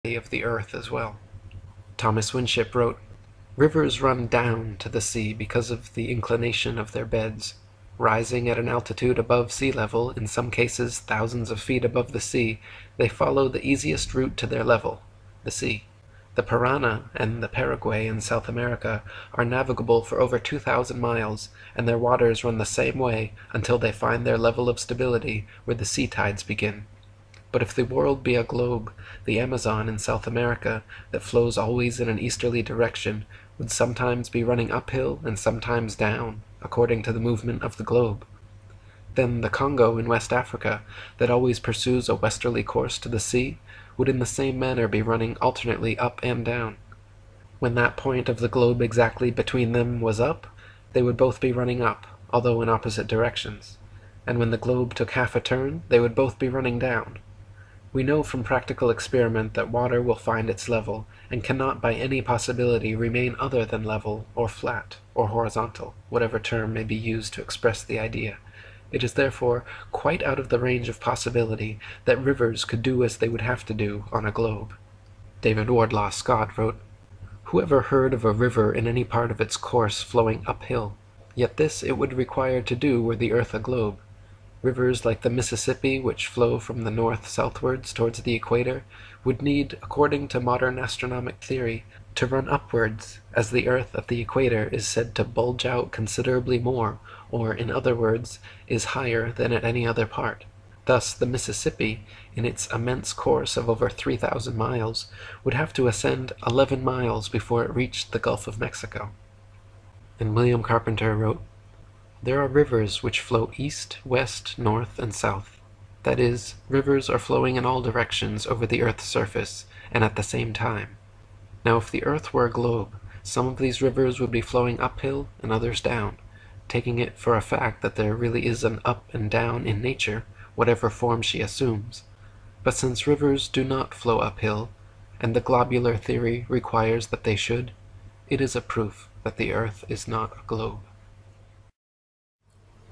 of the earth as well. Thomas Winship wrote, "Rivers run down to the sea because of the inclination of their beds. Rising at an altitude above sea level, in some cases thousands of feet above the sea, they follow the easiest route to their level, the sea. The Parana and the Paraguay in South America are navigable for over 2,000 miles, and their waters run the same way until they find their level of stability where the sea tides begin. But if the world be a globe, the Amazon in South America, that flows always in an easterly direction, would sometimes be running uphill and sometimes down, according to the movement of the globe. Then the Congo in West Africa, that always pursues a westerly course to the sea, would in the same manner be running alternately up and down. When that point of the globe exactly between them was up, they would both be running up, although in opposite directions. And when the globe took half a turn, they would both be running down. We know from practical experiment that water will find its level, and cannot by any possibility remain other than level, or flat, or horizontal, whatever term may be used to express the idea. It is therefore quite out of the range of possibility that rivers could do as they would have to do on a globe." David Wardlaw Scott wrote, "Who ever heard of a river in any part of its course flowing uphill? Yet this it would require to do were the earth a globe. Rivers like the Mississippi, which flow from the north southwards towards the equator, would need, according to modern astronomic theory, to run upwards, as the earth at the equator is said to bulge out considerably more, or, in other words, is higher than at any other part. Thus the Mississippi, in its immense course of over 3,000 miles, would have to ascend 11 miles before it reached the Gulf of Mexico." And William Carpenter wrote, "There are rivers which flow east, west, north, and south. That is, rivers are flowing in all directions over the earth's surface, and at the same time. Now if the earth were a globe, some of these rivers would be flowing uphill and others down, taking it for a fact that there really is an up and down in nature, whatever form she assumes. But since rivers do not flow uphill, and the globular theory requires that they should, it is a proof that the earth is not a globe."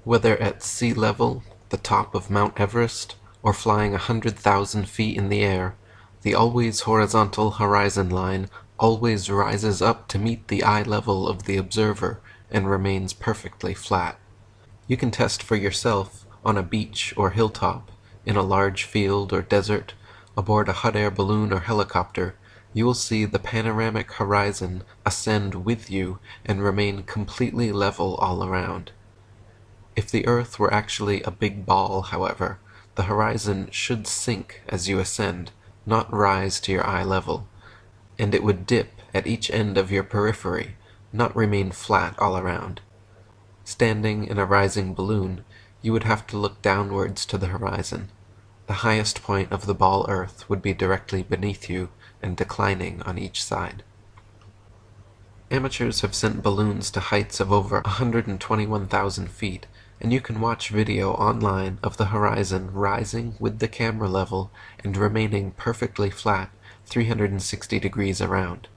Whether at sea level, the top of Mount Everest, or flying 100,000 feet in the air, the always horizontal horizon line always rises up to meet the eye level of the observer and remains perfectly flat. You can test for yourself on a beach or hilltop, in a large field or desert, aboard a hot air balloon or helicopter. You will see the panoramic horizon ascend with you and remain completely level all around. If the earth were actually a big ball, however, the horizon should sink as you ascend, not rise to your eye level, and it would dip at each end of your periphery, not remain flat all around. Standing in a rising balloon, you would have to look downwards to the horizon. The highest point of the ball earth would be directly beneath you and declining on each side. Amateurs have sent balloons to heights of over 121,000 feet, and you can watch video online of the horizon rising with the camera level and remaining perfectly flat 360 degrees around.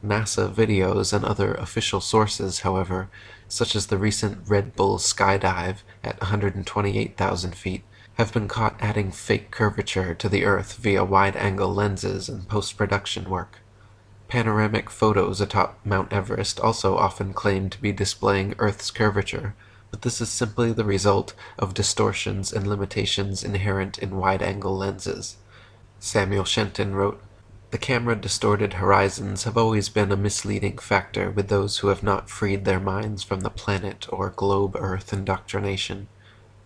NASA videos and other official sources, however, such as the recent Red Bull skydive at 128,000 feet, have been caught adding fake curvature to the Earth via wide-angle lenses and post-production work. Panoramic photos atop Mount Everest also often claim to be displaying Earth's curvature, but this is simply the result of distortions and limitations inherent in wide-angle lenses. Samuel Shenton wrote, "The camera-distorted horizons have always been a misleading factor with those who have not freed their minds from the planet or globe Earth indoctrination.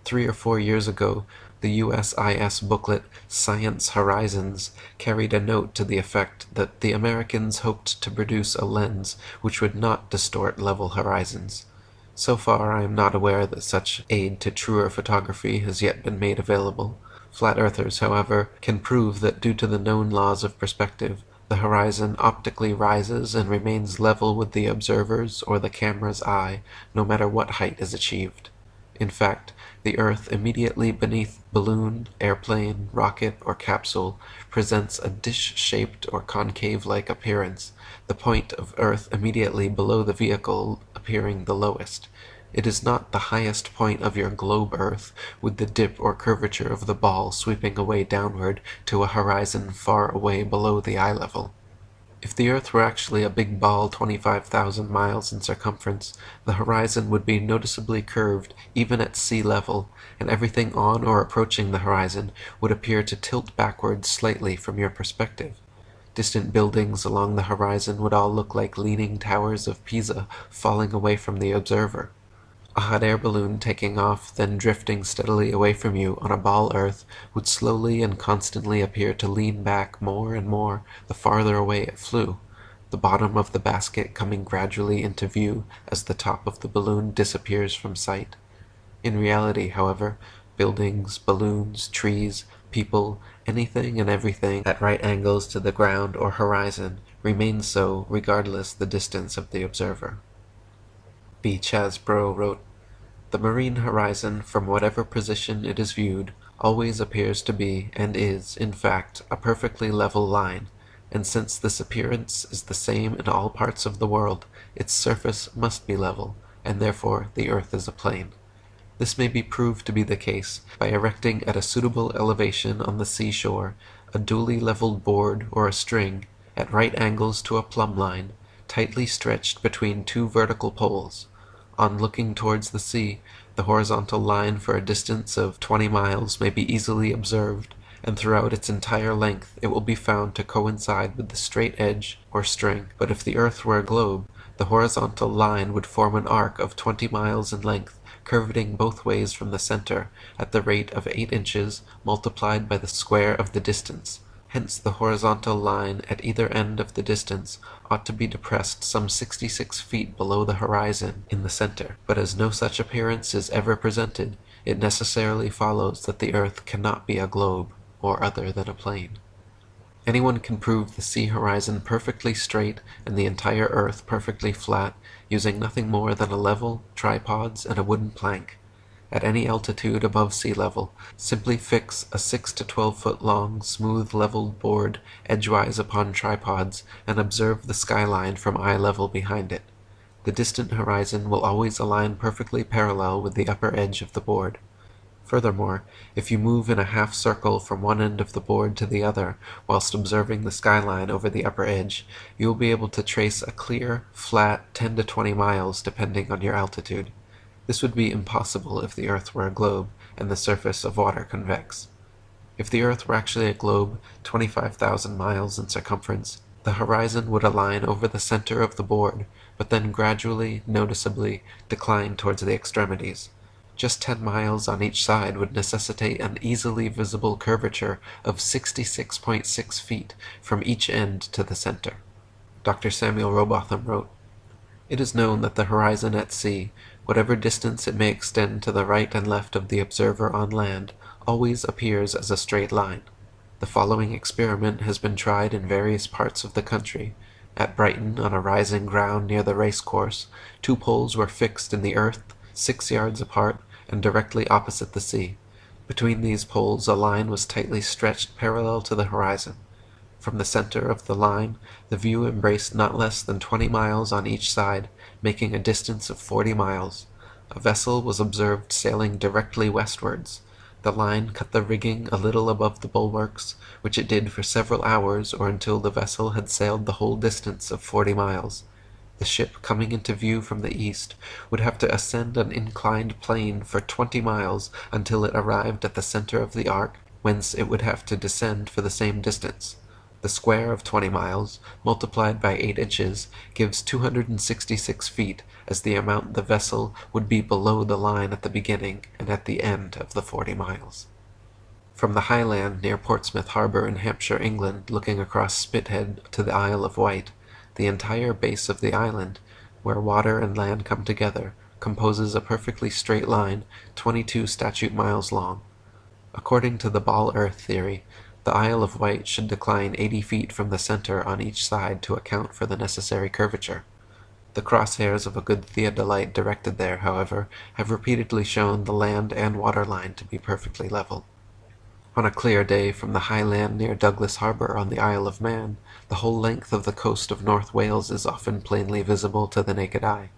3 or 4 years ago, the USIS booklet Science Horizons carried a note to the effect that the Americans hoped to produce a lens which would not distort level horizons. So far, I am not aware that such aid to truer photography has yet been made available. Flat earthers, however, can prove that due to the known laws of perspective, the horizon optically rises and remains level with the observer's or the camera's eye, no matter what height is achieved. In fact, the Earth immediately beneath balloon, airplane, rocket, or capsule presents a dish-shaped or concave-like appearance, the point of Earth immediately below the vehicle appearing the lowest. It is not the highest point of your globe Earth, with the dip or curvature of the ball sweeping away downward to a horizon far away below the eye level. If the Earth were actually a big ball 25,000 miles in circumference, the horizon would be noticeably curved even at sea level, and everything on or approaching the horizon would appear to tilt backwards slightly from your perspective. Distant buildings along the horizon would all look like leaning towers of Pisa falling away from the observer. A hot air balloon taking off, then drifting steadily away from you on a ball Earth, would slowly and constantly appear to lean back more and more the farther away it flew, the bottom of the basket coming gradually into view as the top of the balloon disappears from sight. In reality, however, buildings, balloons, trees, people, anything and everything at right angles to the ground or horizon remains so regardless the distance of the observer. B. Chasbro wrote, "The marine horizon, from whatever position it is viewed, always appears to be, and is, in fact, a perfectly level line, and since this appearance is the same in all parts of the world, its surface must be level, and therefore the earth is a plane. This may be proved to be the case by erecting at a suitable elevation on the seashore a duly leveled board or a string, at right angles to a plumb line, tightly stretched between two vertical poles. On looking towards the sea, the horizontal line for a distance of 20 miles may be easily observed, and throughout its entire length it will be found to coincide with the straight edge or string. But if the earth were a globe, the horizontal line would form an arc of 20 miles in length, curveting both ways from the center, at the rate of 8 inches multiplied by the square of the distance. Hence the horizontal line at either end of the distance ought to be depressed some 66 feet below the horizon in the center. But as no such appearance is ever presented, it necessarily follows that the earth cannot be a globe, or other than a plane. Anyone can prove the sea horizon perfectly straight and the entire earth perfectly flat, using nothing more than a level, tripods, and a wooden plank. At any altitude above sea level, simply fix a 6 to 12 foot long, smooth leveled board edgewise upon tripods, and observe the skyline from eye level behind it. The distant horizon will always align perfectly parallel with the upper edge of the board. Furthermore, if you move in a half circle from one end of the board to the other, whilst observing the skyline over the upper edge, you will be able to trace a clear, flat 10 to 20 miles depending on your altitude. This would be impossible if the earth were a globe and the surface of water convex. If the earth were actually a globe 25,000 miles in circumference, the horizon would align over the center of the board, but then gradually, noticeably, decline towards the extremities. Just 10 miles on each side would necessitate an easily visible curvature of 66.6 feet from each end to the center." Dr. Samuel Robotham wrote, "It is known that the horizon at sea, whatever distance it may extend to the right and left of the observer on land, always appears as a straight line. The following experiment has been tried in various parts of the country. At Brighton, on a rising ground near the race course, 2 poles were fixed in the earth, 6 yards apart, and directly opposite the sea. Between these poles a line was tightly stretched parallel to the horizon. From the center of the line, the view embraced not less than 20 miles on each side, making a distance of 40 miles. A vessel was observed sailing directly westwards. The line cut the rigging a little above the bulwarks, which it did for several hours or until the vessel had sailed the whole distance of 40 miles. The ship, coming into view from the east, would have to ascend an inclined plane for 20 miles until it arrived at the center of the arc, whence it would have to descend for the same distance. The square of 20 miles, multiplied by 8 inches, gives 266 feet, as the amount the vessel would be below the line at the beginning and at the end of the 40 miles. From the high land near Portsmouth Harbour in Hampshire, England, looking across Spithead to the Isle of Wight, the entire base of the island, where water and land come together, composes a perfectly straight line, 22 statute miles long. According to the ball earth theory, the Isle of Wight should decline 80 feet from the center on each side to account for the necessary curvature. The crosshairs of a good theodolite directed there, however, have repeatedly shown the land and water line to be perfectly level. On a clear day from the high land near Douglas Harbour on the Isle of Man, the whole length of the coast of North Wales is often plainly visible to the naked eye.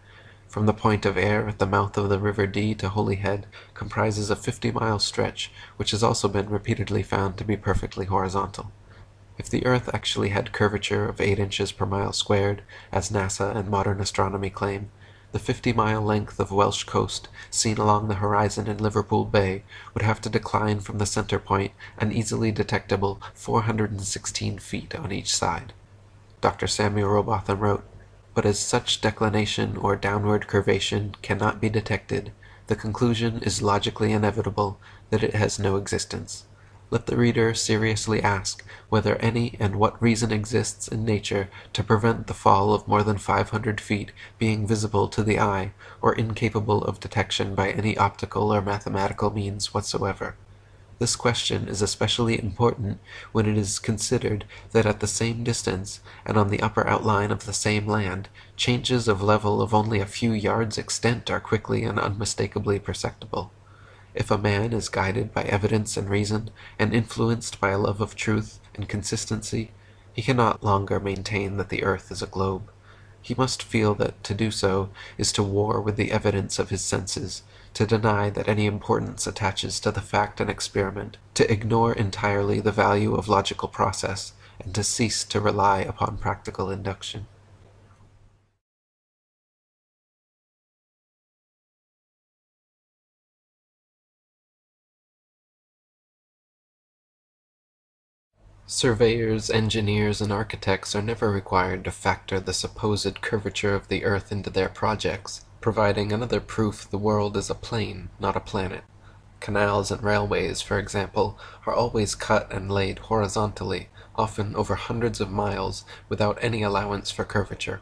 from the point of Ayr at the mouth of the River Dee to Holyhead comprises a 50-mile stretch, which has also been repeatedly found to be perfectly horizontal. If the Earth actually had curvature of 8 inches per mile squared, as NASA and modern astronomy claim, the 50-mile length of Welsh coast seen along the horizon in Liverpool Bay would have to decline from the center point an easily detectable 416 feet on each side. Dr. Samuel Robotham wrote, "But as such declination or downward curvation cannot be detected, the conclusion is logically inevitable that it has no existence. Let the reader seriously ask whether any and what reason exists in nature to prevent the fall of more than 500 feet being visible to the eye, or incapable of detection by any optical or mathematical means whatsoever. This question is especially important when it is considered that at the same distance, and on the upper outline of the same land, changes of level of only a few yards' extent are quickly and unmistakably perceptible. If a man is guided by evidence and reason, and influenced by a love of truth and consistency, he cannot longer maintain that the earth is a globe. He must feel that to do so is to war with the evidence of his senses, to deny that any importance attaches to the fact and experiment, to ignore entirely the value of logical process, and to cease to rely upon practical induction." Surveyors, engineers, and architects are never required to factor the supposed curvature of the earth into their projects, providing another proof the world is a plane, not a planet. Canals and railways, for example, are always cut and laid horizontally, often over hundreds of miles, without any allowance for curvature.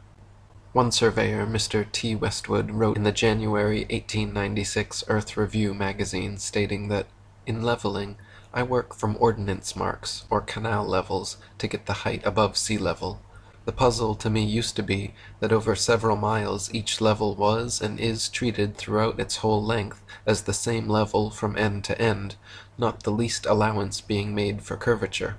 One surveyor, Mr. T. Westwood, wrote in the January 1896 Earth Review magazine, stating that, "In leveling, I work from ordnance marks, or canal levels, to get the height above sea level. The puzzle to me used to be that over several miles each level was and is treated throughout its whole length as the same level from end to end, not the least allowance being made for curvature.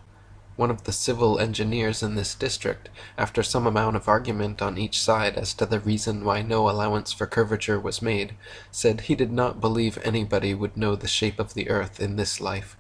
One of the civil engineers in this district, after some amount of argument on each side as to the reason why no allowance for curvature was made, said he did not believe anybody would know the shape of the earth in this life."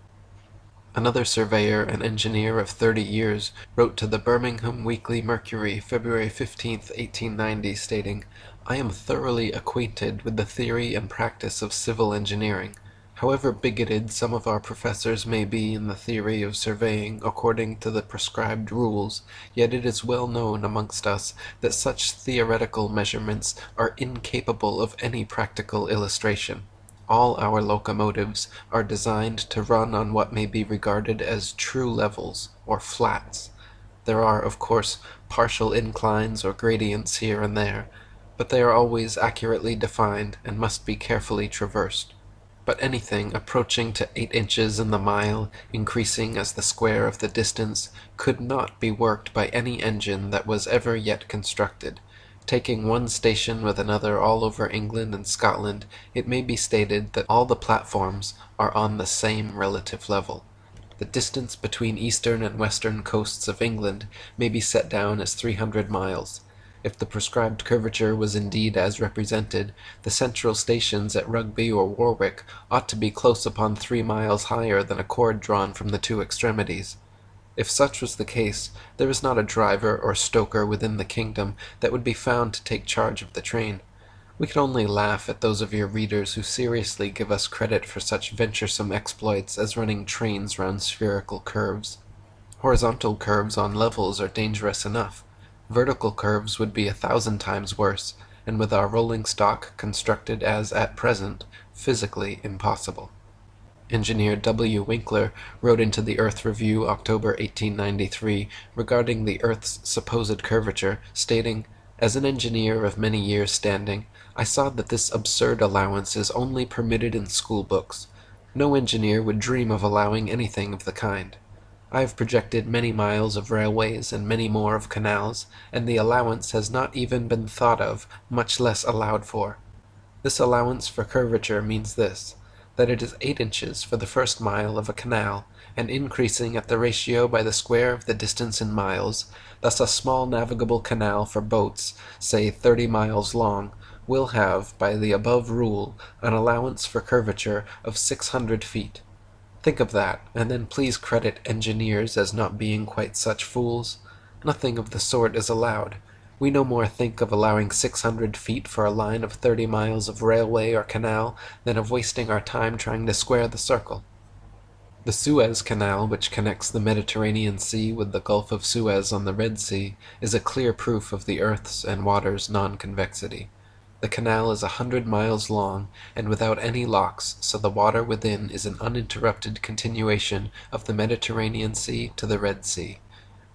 Another surveyor and engineer of 30 years wrote to the Birmingham Weekly Mercury, February 15, 1890, stating, "I am thoroughly acquainted with the theory and practice of civil engineering. However bigoted some of our professors may be in the theory of surveying according to the prescribed rules, yet it is well known amongst us that such theoretical measurements are incapable of any practical illustration. All our locomotives are designed to run on what may be regarded as true levels, or flats. There are, of course, partial inclines or gradients here and there, but they are always accurately defined and must be carefully traversed. But anything approaching to 8 inches in the mile, increasing as the square of the distance, could not be worked by any engine that was ever yet constructed. Taking one station with another all over England and Scotland, it may be stated that all the platforms are on the same relative level. The distance between eastern and western coasts of England may be set down as 300 miles. If the prescribed curvature was indeed as represented, the central stations at Rugby or Warwick ought to be close upon 3 miles higher than a cord drawn from the two extremities. If such was the case, there is not a driver or stoker within the kingdom that would be found to take charge of the train. We can only laugh at those of your readers who seriously give us credit for such venturesome exploits as running trains round spherical curves. Horizontal curves on levels are dangerous enough. Vertical curves would be 1,000 times worse, and with our rolling stock constructed as at present, physically impossible." Engineer W. Winkler wrote into the Earth Review, October 1893, regarding the Earth's supposed curvature, stating, "As an engineer of many years' standing, I saw that this absurd allowance is only permitted in school books. No engineer would dream of allowing anything of the kind. I have projected many miles of railways and many more of canals, and the allowance has not even been thought of, much less allowed for. This allowance for curvature means this, that it is 8 inches for the first mile of a canal, and increasing at the ratio by the square of the distance in miles. Thus a small navigable canal for boats, say 30 miles long, will have, by the above rule, an allowance for curvature of 600 feet. Think of that, and then please credit engineers as not being quite such fools. Nothing of the sort is allowed. We no more think of allowing 600 feet for a line of 30 miles of railway or canal than of wasting our time trying to square the circle. The Suez Canal, which connects the Mediterranean Sea with the Gulf of Suez on the Red Sea, is a clear proof of the earth's and water's non-convexity. The canal is 100 miles long, and without any locks, so the water within is an uninterrupted continuation of the Mediterranean Sea to the Red Sea.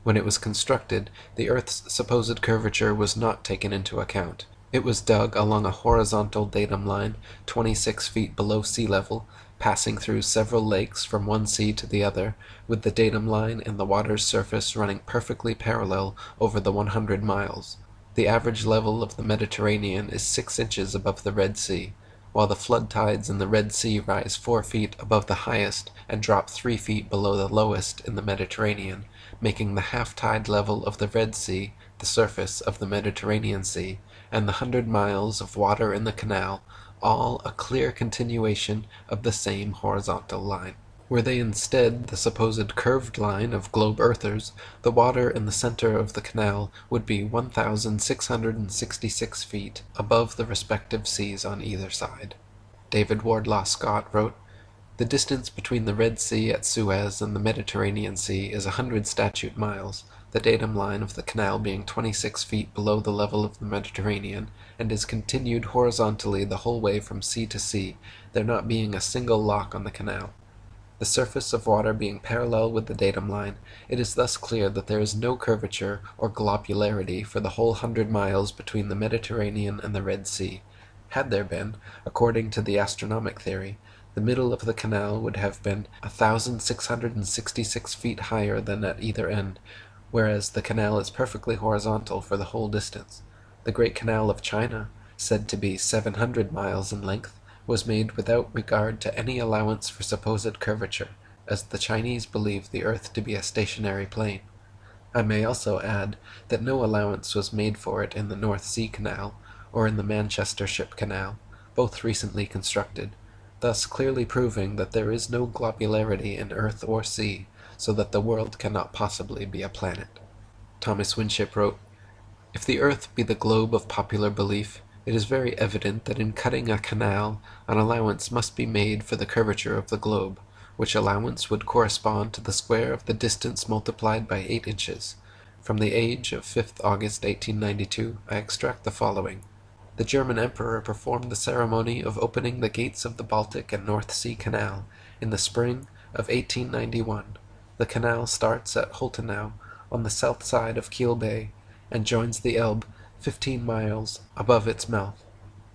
When it was constructed, the earth's supposed curvature was not taken into account. It was dug along a horizontal datum line, 26 feet below sea level, passing through several lakes from one sea to the other, with the datum line and the water's surface running perfectly parallel over the 100 miles. The average level of the Mediterranean is 6 inches above the Red Sea, while the flood tides in the Red Sea rise 4 feet above the highest and drop 3 feet below the lowest in the Mediterranean, making the half-tide level of the Red Sea the surface of the Mediterranean Sea, and the 100 miles of water in the canal all a clear continuation of the same horizontal line. Were they instead the supposed curved line of globe earthers, the water in the center of the canal would be 1,666 feet above the respective seas on either side. David Wardlaw Scott wrote, "The distance between the Red Sea at Suez and the Mediterranean Sea is 100 statute miles, the datum line of the canal being 26 feet below the level of the Mediterranean, and is continued horizontally the whole way from sea to sea, there not being a single lock on the canal. The surface of water being parallel with the datum line, it is thus clear that there is no curvature or globularity for the whole 100 miles between the Mediterranean and the Red Sea. Had there been, according to the astronomic theory, the middle of the canal would have been 1,666 feet higher than at either end, whereas the canal is perfectly horizontal for the whole distance. The Great Canal of China, said to be 700 miles in length, was made without regard to any allowance for supposed curvature, as the Chinese believe the earth to be a stationary plane. I may also add that no allowance was made for it in the North Sea Canal, or in the Manchester Ship Canal, both recently constructed, thus clearly proving that there is no globularity in earth or sea, so that the world cannot possibly be a planet." Thomas Winship wrote, "If the earth be the globe of popular belief, it is very evident that in cutting a canal an allowance must be made for the curvature of the globe, which allowance would correspond to the square of the distance multiplied by 8 inches. From the Age of 5th August 1892 I extract the following. The German Emperor performed the ceremony of opening the gates of the Baltic and North Sea Canal in the spring of 1891. The canal starts at Holtenau, on the south side of Kiel Bay, and joins the Elbe 15 miles above its mouth.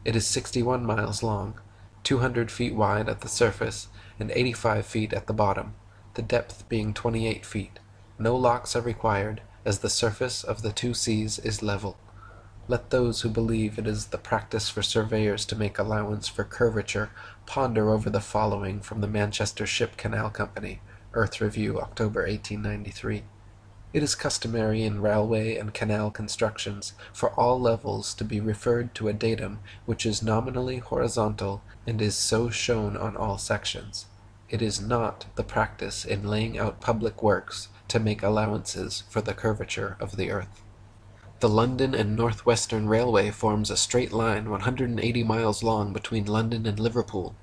It is 61 miles long, 200 feet wide at the surface, and 85 feet at the bottom, the depth being 28 feet. No locks are required, as the surface of the two seas is level. Let those who believe it is the practice for surveyors to make allowance for curvature ponder over the following from the Manchester Ship Canal Company, Earth Review, October 1893. It is customary in railway and canal constructions for all levels to be referred to a datum which is nominally horizontal and is so shown on all sections. It is not the practice in laying out public works to make allowances for the curvature of the earth. The London and North Western Railway forms a straight line 180 miles long between London and Liverpool.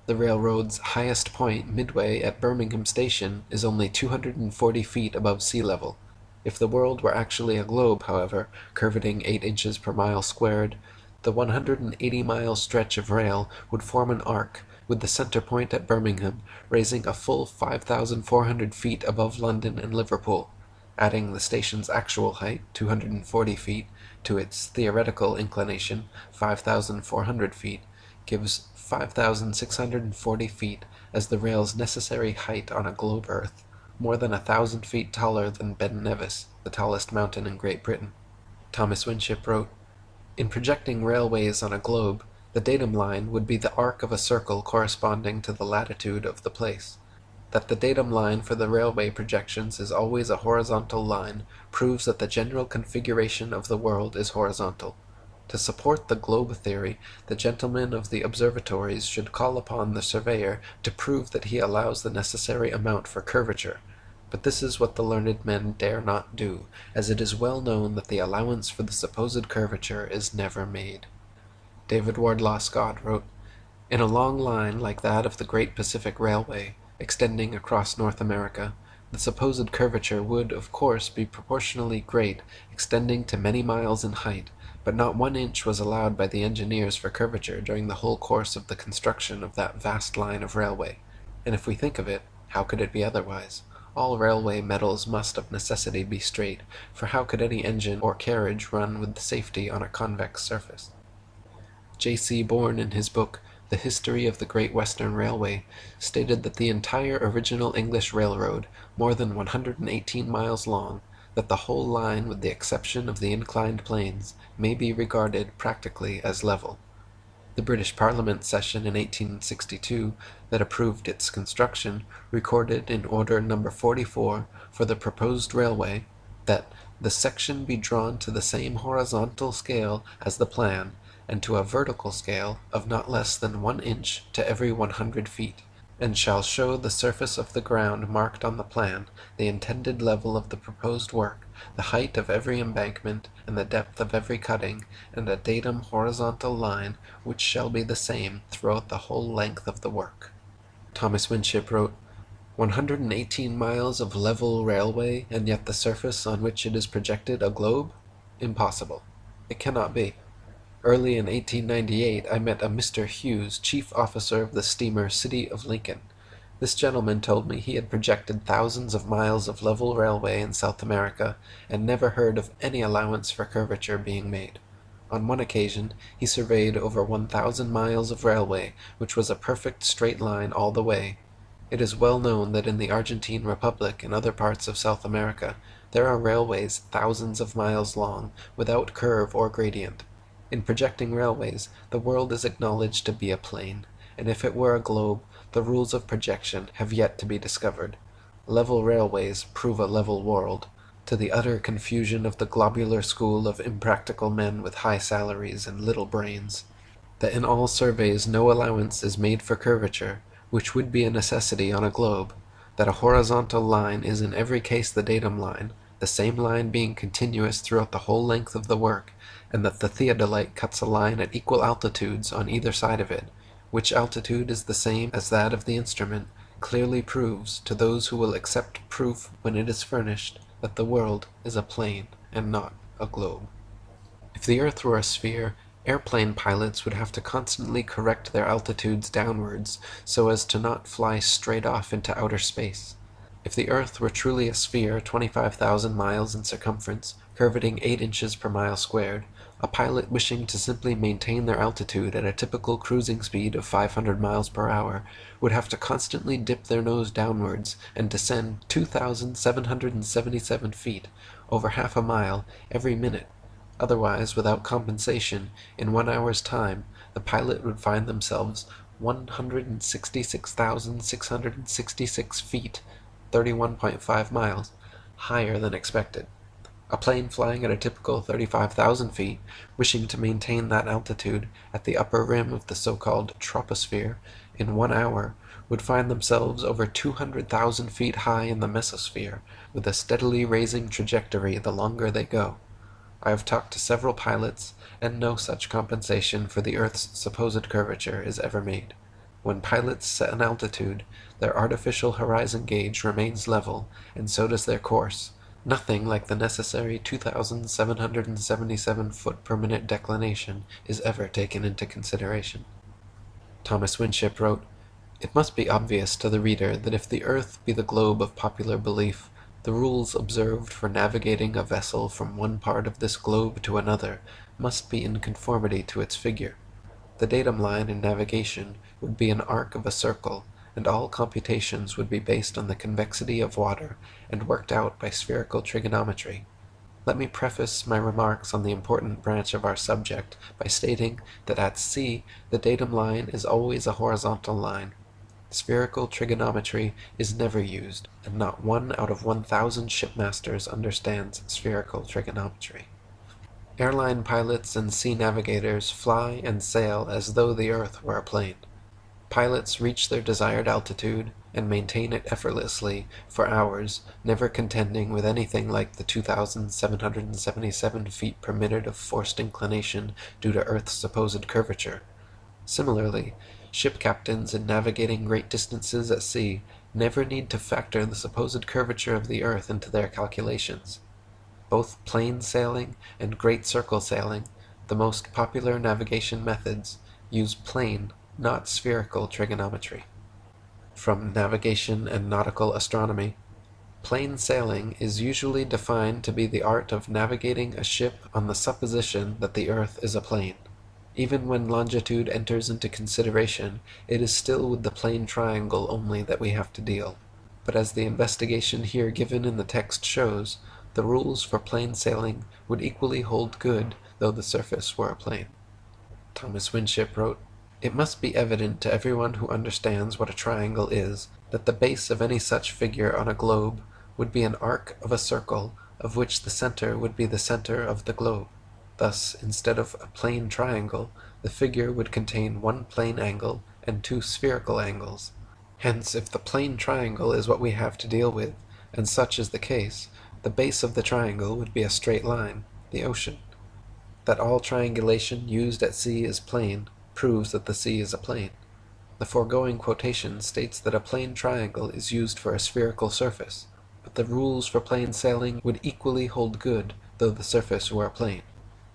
The railroad's highest point, midway at Birmingham Station, is only 240 feet above sea level. If the world were actually a globe, however, curvating 8 inches per mile squared, the 180-mile stretch of rail would form an arc, with the center point at Birmingham raising a full 5,400 feet above London and Liverpool. Adding the station's actual height, 240 feet, to its theoretical inclination, 5,400 feet, gives 5,640 feet as the rail's necessary height on a globe earth, more than 1,000 feet taller than Ben Nevis, the tallest mountain in Great Britain. Thomas Winship wrote, "In projecting railways on a globe, the datum line would be the arc of a circle corresponding to the latitude of the place. That the datum line for the railway projections is always a horizontal line proves that the general configuration of the world is horizontal. To support the globe theory, the gentlemen of the observatories should call upon the surveyor to prove that he allows the necessary amount for curvature. But this is what the learned men dare not do, as it is well known that the allowance for the supposed curvature is never made. David Wardlaw Scott wrote, "In a long line like that of the Great Pacific Railway, extending across North America, the supposed curvature would, of course, be proportionally great, extending to many miles in height, but not 1 inch was allowed by the engineers for curvature during the whole course of the construction of that vast line of railway. And if we think of it, how could it be otherwise? All railway metals must of necessity be straight, for how could any engine or carriage run with safety on a convex surface?" J.C. Bourne, in his book The History of the Great Western Railway, stated that the entire original English railroad, more than 118 miles long, that the whole line with the exception of the inclined planes, may be regarded practically as level. The British Parliament session in 1862, that approved its construction, recorded in Order No. 44 for the proposed railway, that "the section be drawn to the same horizontal scale as the plan, and to a vertical scale of not less than 1 inch to every 100 feet, and shall show the surface of the ground marked on the plan, the intended level of the proposed work, the height of every embankment, and the depth of every cutting, and a datum horizontal line, which shall be the same throughout the whole length of the work." Thomas Winship wrote, 118 miles of level railway, and yet the surface on which it is projected a globe? Impossible. It cannot be. Early in 1898 I met a Mr. Hughes, chief officer of the steamer City of Lincoln. This gentleman told me he had projected thousands of miles of level railway in South America, and never heard of any allowance for curvature being made. On one occasion he surveyed over 1,000 miles of railway, which was a perfect straight line all the way. It is well known that in the Argentine Republic and other parts of South America there are railways thousands of miles long, without curve or gradient. In projecting railways, the world is acknowledged to be a plane, and if it were a globe, the rules of projection have yet to be discovered. Level railways prove a level world, to the utter confusion of the globular school of impractical men with high salaries and little brains. That in all surveys no allowance is made for curvature, which would be a necessity on a globe, that a horizontal line is in every case the datum line, the same line being continuous throughout the whole length of the work, and that the theodolite cuts a line at equal altitudes on either side of it, which altitude is the same as that of the instrument, clearly proves, to those who will accept proof when it is furnished, that the world is a plane and not a globe. If the earth were a sphere, airplane pilots would have to constantly correct their altitudes downwards so as to not fly straight off into outer space. If the earth were truly a sphere 25,000 miles in circumference, curvating 8 inches per mile squared, a pilot wishing to simply maintain their altitude at a typical cruising speed of 500 miles per hour would have to constantly dip their nose downwards and descend 2,777 feet, over half a mile, every minute. Otherwise, without compensation, in 1 hour's time, the pilot would find themselves 166,666 feet, 31.5 miles, higher than expected. A plane flying at a typical 35,000 feet, wishing to maintain that altitude at the upper rim of the so-called troposphere in 1 hour, would find themselves over 200,000 feet high in the mesosphere, with a steadily raising trajectory the longer they go. I have talked to several pilots, and no such compensation for the earth's supposed curvature is ever made. When pilots set an altitude, their artificial horizon gauge remains level, and so does their course. Nothing like the necessary 2,777 foot per minute declination is ever taken into consideration. Thomas Winship wrote, "It must be obvious to the reader that if the earth be the globe of popular belief, the rules observed for navigating a vessel from one part of this globe to another must be in conformity to its figure. The datum line in navigation would be an arc of a circle, and all computations would be based on the convexity of water and worked out by spherical trigonometry. Let me preface my remarks on the important branch of our subject by stating that at sea the datum line is always a horizontal line. Spherical trigonometry is never used, and not 1 out of 1,000 shipmasters understands spherical trigonometry." Airline pilots and sea navigators fly and sail as though the Earth were a plane. Pilots reach their desired altitude and maintain it effortlessly for hours, never contending with anything like the 2,777 feet per minute of forced inclination due to Earth's supposed curvature. Similarly, ship captains in navigating great distances at sea never need to factor the supposed curvature of the Earth into their calculations. Both plain sailing and great circle sailing, the most popular navigation methods, use plane, not spherical trigonometry. From Navigation and Nautical Astronomy, plain sailing is usually defined to be the art of navigating a ship on the supposition that the Earth is a plane. Even when longitude enters into consideration, it is still with the plane triangle only that we have to deal. But as the investigation here given in the text shows, the rules for plain sailing would equally hold good though the surface were a plane. Thomas Winship wrote, "It must be evident to everyone who understands what a triangle is, that the base of any such figure on a globe would be an arc of a circle, of which the center would be the center of the globe. Thus, instead of a plane triangle, the figure would contain one plane angle and two spherical angles. Hence, if the plane triangle is what we have to deal with, and such is the case, the base of the triangle would be a straight line, the ocean. That all triangulation used at sea is plane proves that the sea is a plane. The foregoing quotation states that a plane triangle is used for a spherical surface, but the rules for plane sailing would equally hold good though the surface were a plane.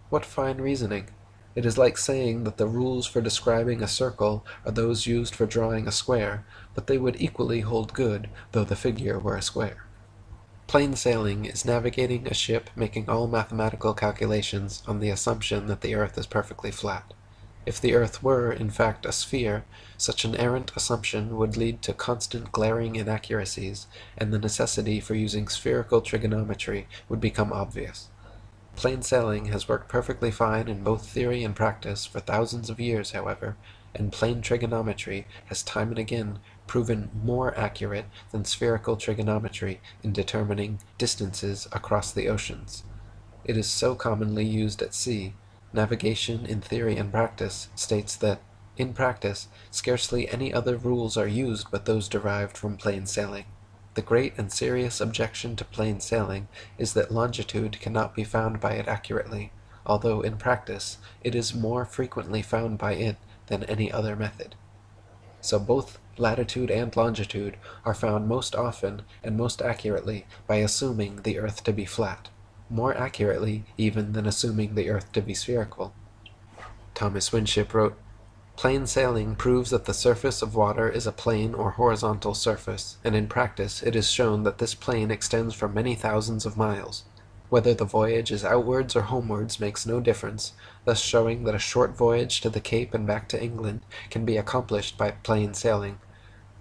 What fine reasoning! It is like saying that the rules for describing a circle are those used for drawing a square, but they would equally hold good though the figure were a square. Plain sailing is navigating a ship making all mathematical calculations on the assumption that the Earth is perfectly flat. If the Earth were, in fact, a sphere, such an errant assumption would lead to constant glaring inaccuracies, and the necessity for using spherical trigonometry would become obvious. Plain sailing has worked perfectly fine in both theory and practice for thousands of years, however, and plane trigonometry has time and again proven more accurate than spherical trigonometry in determining distances across the oceans. It is so commonly used at sea. Navigation in theory and practice states that, in practice, scarcely any other rules are used but those derived from plain sailing. The great and serious objection to plain sailing is that longitude cannot be found by it accurately, although in practice it is more frequently found by it than any other method. So both latitude and longitude are found most often and most accurately by assuming the Earth to be flat, more accurately even than assuming the Earth to be spherical. Thomas Winship wrote, "Plain sailing proves that the surface of water is a plane or horizontal surface, and in practice it is shown that this plane extends for many thousands of miles. Whether the voyage is outwards or homewards makes no difference, thus showing that a short voyage to the Cape and back to England can be accomplished by plain sailing.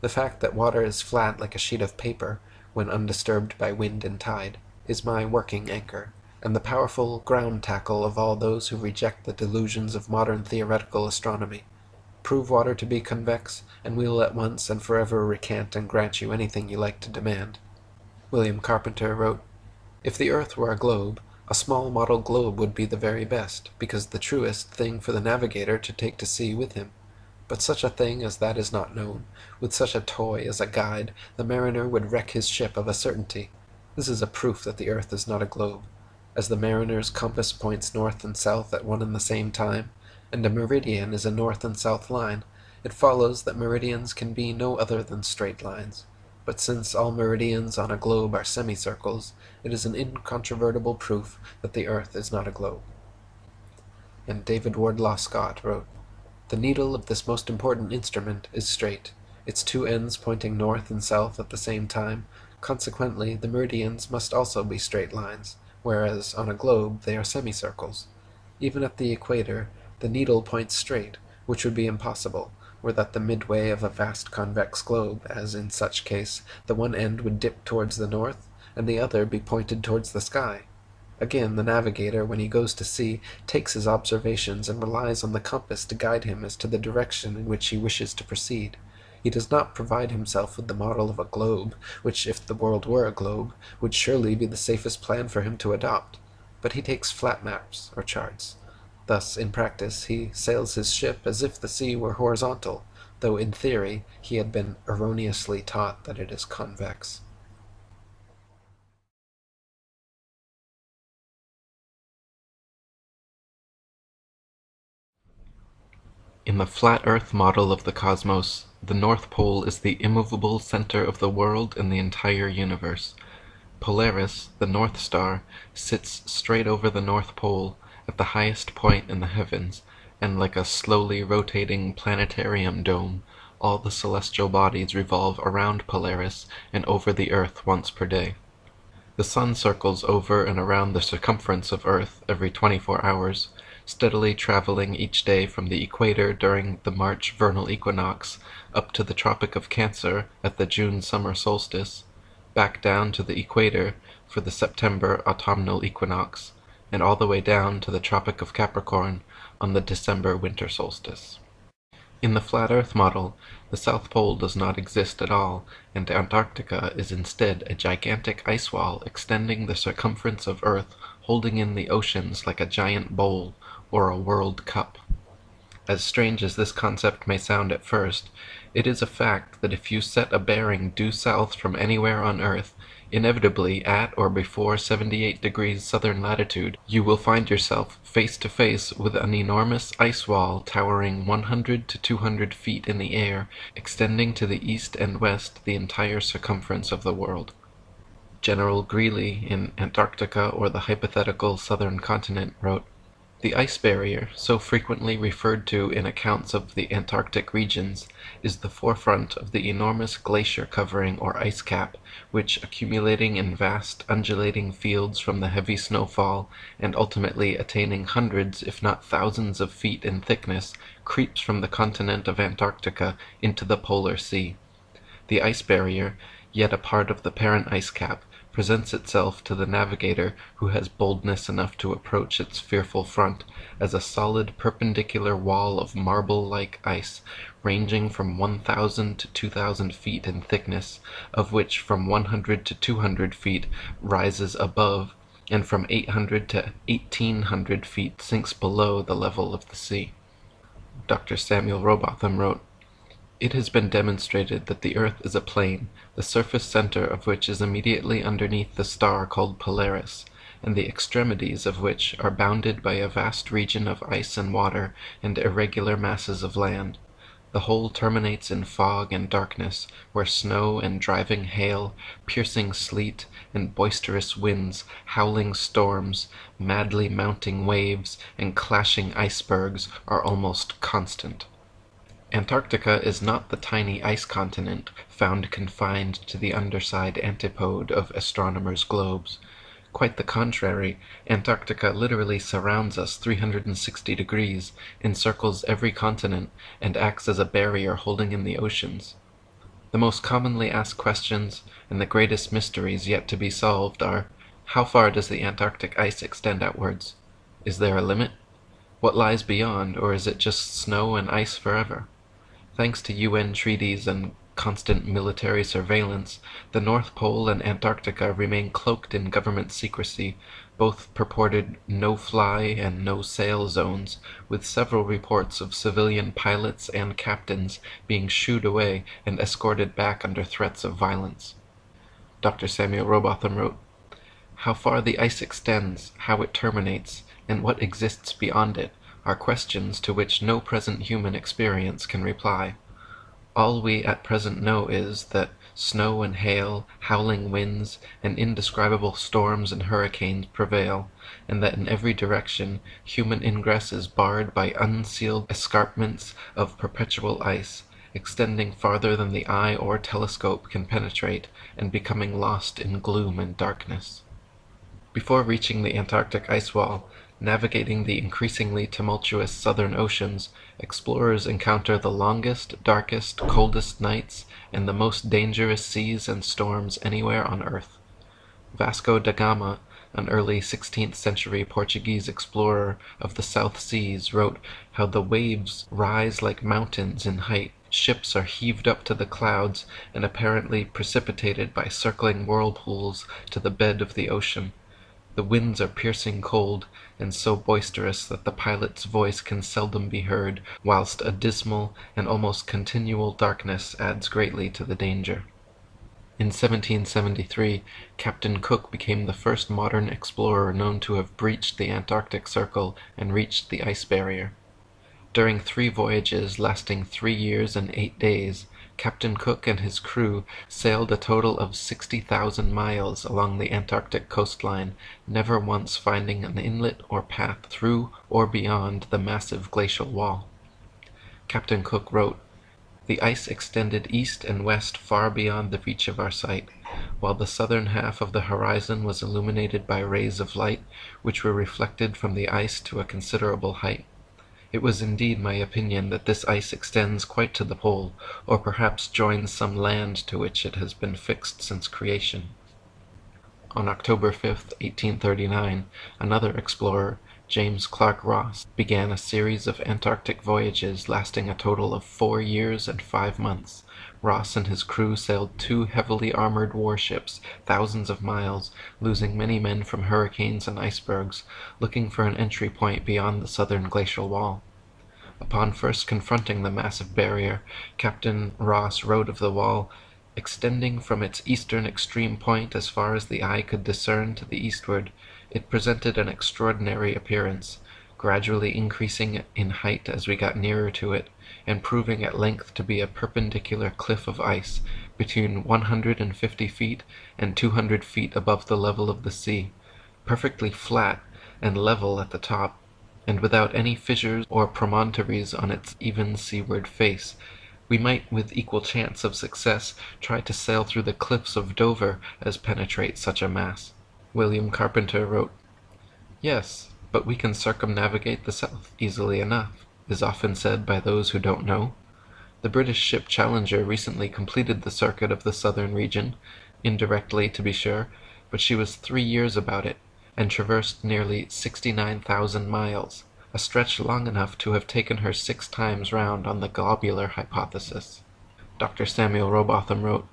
The fact that water is flat like a sheet of paper, when undisturbed by wind and tide, is my working anchor, and the powerful ground tackle of all those who reject the delusions of modern theoretical astronomy. Prove water to be convex, and we will at once and forever recant and grant you anything you like to demand." William Carpenter wrote, "If the Earth were a globe, a small model globe would be the very best, because the truest thing for the navigator to take to sea with him. But such a thing as that is not known. With such a toy as a guide, the mariner would wreck his ship of a certainty. This is a proof that the Earth is not a globe. As the mariner's compass points north and south at one and the same time, and a meridian is a north and south line, it follows that meridians can be no other than straight lines. But since all meridians on a globe are semicircles, it is an incontrovertible proof that the Earth is not a globe." And David Wardlaw Scott wrote, "The needle of this most important instrument is straight, its two ends pointing north and south at the same time. Consequently, the meridians must also be straight lines, whereas on a globe they are semicircles. Even at the equator, the needle points straight, which would be impossible, were that the midway of a vast convex globe, as in such case the one end would dip towards the north, and the other be pointed towards the sky. Again, the navigator, when he goes to sea, takes his observations and relies on the compass to guide him as to the direction in which he wishes to proceed. He does not provide himself with the model of a globe, which, if the world were a globe, would surely be the safest plan for him to adopt. but he takes flat maps or charts. Thus, in practice, he sails his ship as if the sea were horizontal, though in theory he had been erroneously taught that it is convex. In the flat Earth model of the cosmos, the North Pole is the immovable center of the world and the entire universe. Polaris, the North Star, sits straight over the North Pole, at the highest point in the heavens, and like a slowly rotating planetarium dome, all the celestial bodies revolve around Polaris and over the Earth once per day. The Sun circles over and around the circumference of Earth every 24 hours, steadily traveling each day from the equator during the March vernal equinox up to the Tropic of Cancer at the June summer solstice, back down to the equator for the September autumnal equinox, and all the way down to the Tropic of Capricorn on the December winter solstice. In the flat Earth model, the South Pole does not exist at all, and Antarctica is instead a gigantic ice wall extending the circumference of Earth, holding in the oceans like a giant bowl or a World Cup. As strange as this concept may sound at first, it is a fact that if you set a bearing due south from anywhere on Earth, inevitably at or before 78 degrees southern latitude, you will find yourself face to face with an enormous ice wall towering 100 to 200 feet in the air, extending to the east and west the entire circumference of the world. General Greely in Antarctica or the Hypothetical Southern Continent wrote, "The ice barrier, so frequently referred to in accounts of the Antarctic regions, is the forefront of the enormous glacier covering or ice cap, which, accumulating in vast undulating fields from the heavy snowfall, and ultimately attaining hundreds if not thousands of feet in thickness, creeps from the continent of Antarctica into the polar sea. The ice barrier, yet a part of the parent ice cap, presents itself to the navigator who has boldness enough to approach its fearful front, as a solid perpendicular wall of marble-like ice, ranging from 1,000 to 2,000 feet in thickness, of which from 100 to 200 feet rises above, and from 800 to 1,800 feet sinks below the level of the sea." Dr. Samuel Robotham wrote, "It has been demonstrated that the Earth is a plane, the surface center of which is immediately underneath the star called Polaris, and the extremities of which are bounded by a vast region of ice and water and irregular masses of land. The whole terminates in fog and darkness, where snow and driving hail, piercing sleet, and boisterous winds, howling storms, madly mounting waves, and clashing icebergs are almost constant. Antarctica is not the tiny ice continent found confined to the underside antipode of astronomers' globes. Quite the contrary, Antarctica literally surrounds us 360 degrees, encircles every continent, and acts as a barrier holding in the oceans. The most commonly asked questions, and the greatest mysteries yet to be solved are, how far does the Antarctic ice extend outwards? Is there a limit? What lies beyond, or is it just snow and ice forever? Thanks to UN treaties and constant military surveillance, the North Pole and Antarctica remain cloaked in government secrecy, both purported no-fly and no-sail zones, with several reports of civilian pilots and captains being shooed away and escorted back under threats of violence. Dr. Samuel Robotham wrote, "How far the ice extends, how it terminates, and what exists beyond it, are questions to which no present human experience can reply. All we at present know is that snow and hail, howling winds, and indescribable storms and hurricanes prevail, and that in every direction human ingress is barred by unsealed escarpments of perpetual ice, extending farther than the eye or telescope can penetrate, and becoming lost in gloom and darkness." Before reaching the Antarctic ice wall, navigating the increasingly tumultuous southern oceans, explorers encounter the longest, darkest, coldest nights and the most dangerous seas and storms anywhere on Earth. Vasco da Gama, an early 16th century Portuguese explorer of the South Seas, wrote how the waves rise like mountains in height, ships are heaved up to the clouds and apparently precipitated by circling whirlpools to the bed of the ocean. The winds are piercing cold, and so boisterous that the pilot's voice can seldom be heard, whilst a dismal and almost continual darkness adds greatly to the danger. In 1773, Captain Cook became the first modern explorer known to have breached the Antarctic Circle and reached the ice barrier. During 3 voyages lasting 3 years and 8 days, Captain Cook and his crew sailed a total of 60,000 miles along the Antarctic coastline, never once finding an inlet or path through or beyond the massive glacial wall. Captain Cook wrote, "The ice extended east and west far beyond the reach of our sight, while the southern half of the horizon was illuminated by rays of light which were reflected from the ice to a considerable height. It was indeed my opinion that this ice extends quite to the pole, or perhaps joins some land to which it has been fixed since creation." On October 5, 1839, another explorer, James Clark Ross, began a series of Antarctic voyages lasting a total of 4 years and 5 months. Ross and his crew sailed 2 heavily armored warships thousands of miles, losing many men from hurricanes and icebergs, looking for an entry point beyond the southern glacial wall. Upon first confronting the massive barrier, Captain Ross wrote of the wall, "Extending from its eastern extreme point as far as the eye could discern to the eastward, it presented an extraordinary appearance, gradually increasing in height as we got nearer to it, and proving at length to be a perpendicular cliff of ice, between 150 feet and 200 feet above the level of the sea, perfectly flat and level at the top, and without any fissures or promontories on its even seaward face. We might with equal chance of success try to sail through the cliffs of Dover as penetrate such a mass." William Carpenter wrote, "Yes, but we can circumnavigate the south easily enough," is often said by those who don't know. The British ship Challenger recently completed the circuit of the southern region, indirectly to be sure, but she was 3 years about it, and traversed nearly 69,000 miles, a stretch long enough to have taken her 6 times round on the globular hypothesis. Dr. Samuel Rowbotham wrote,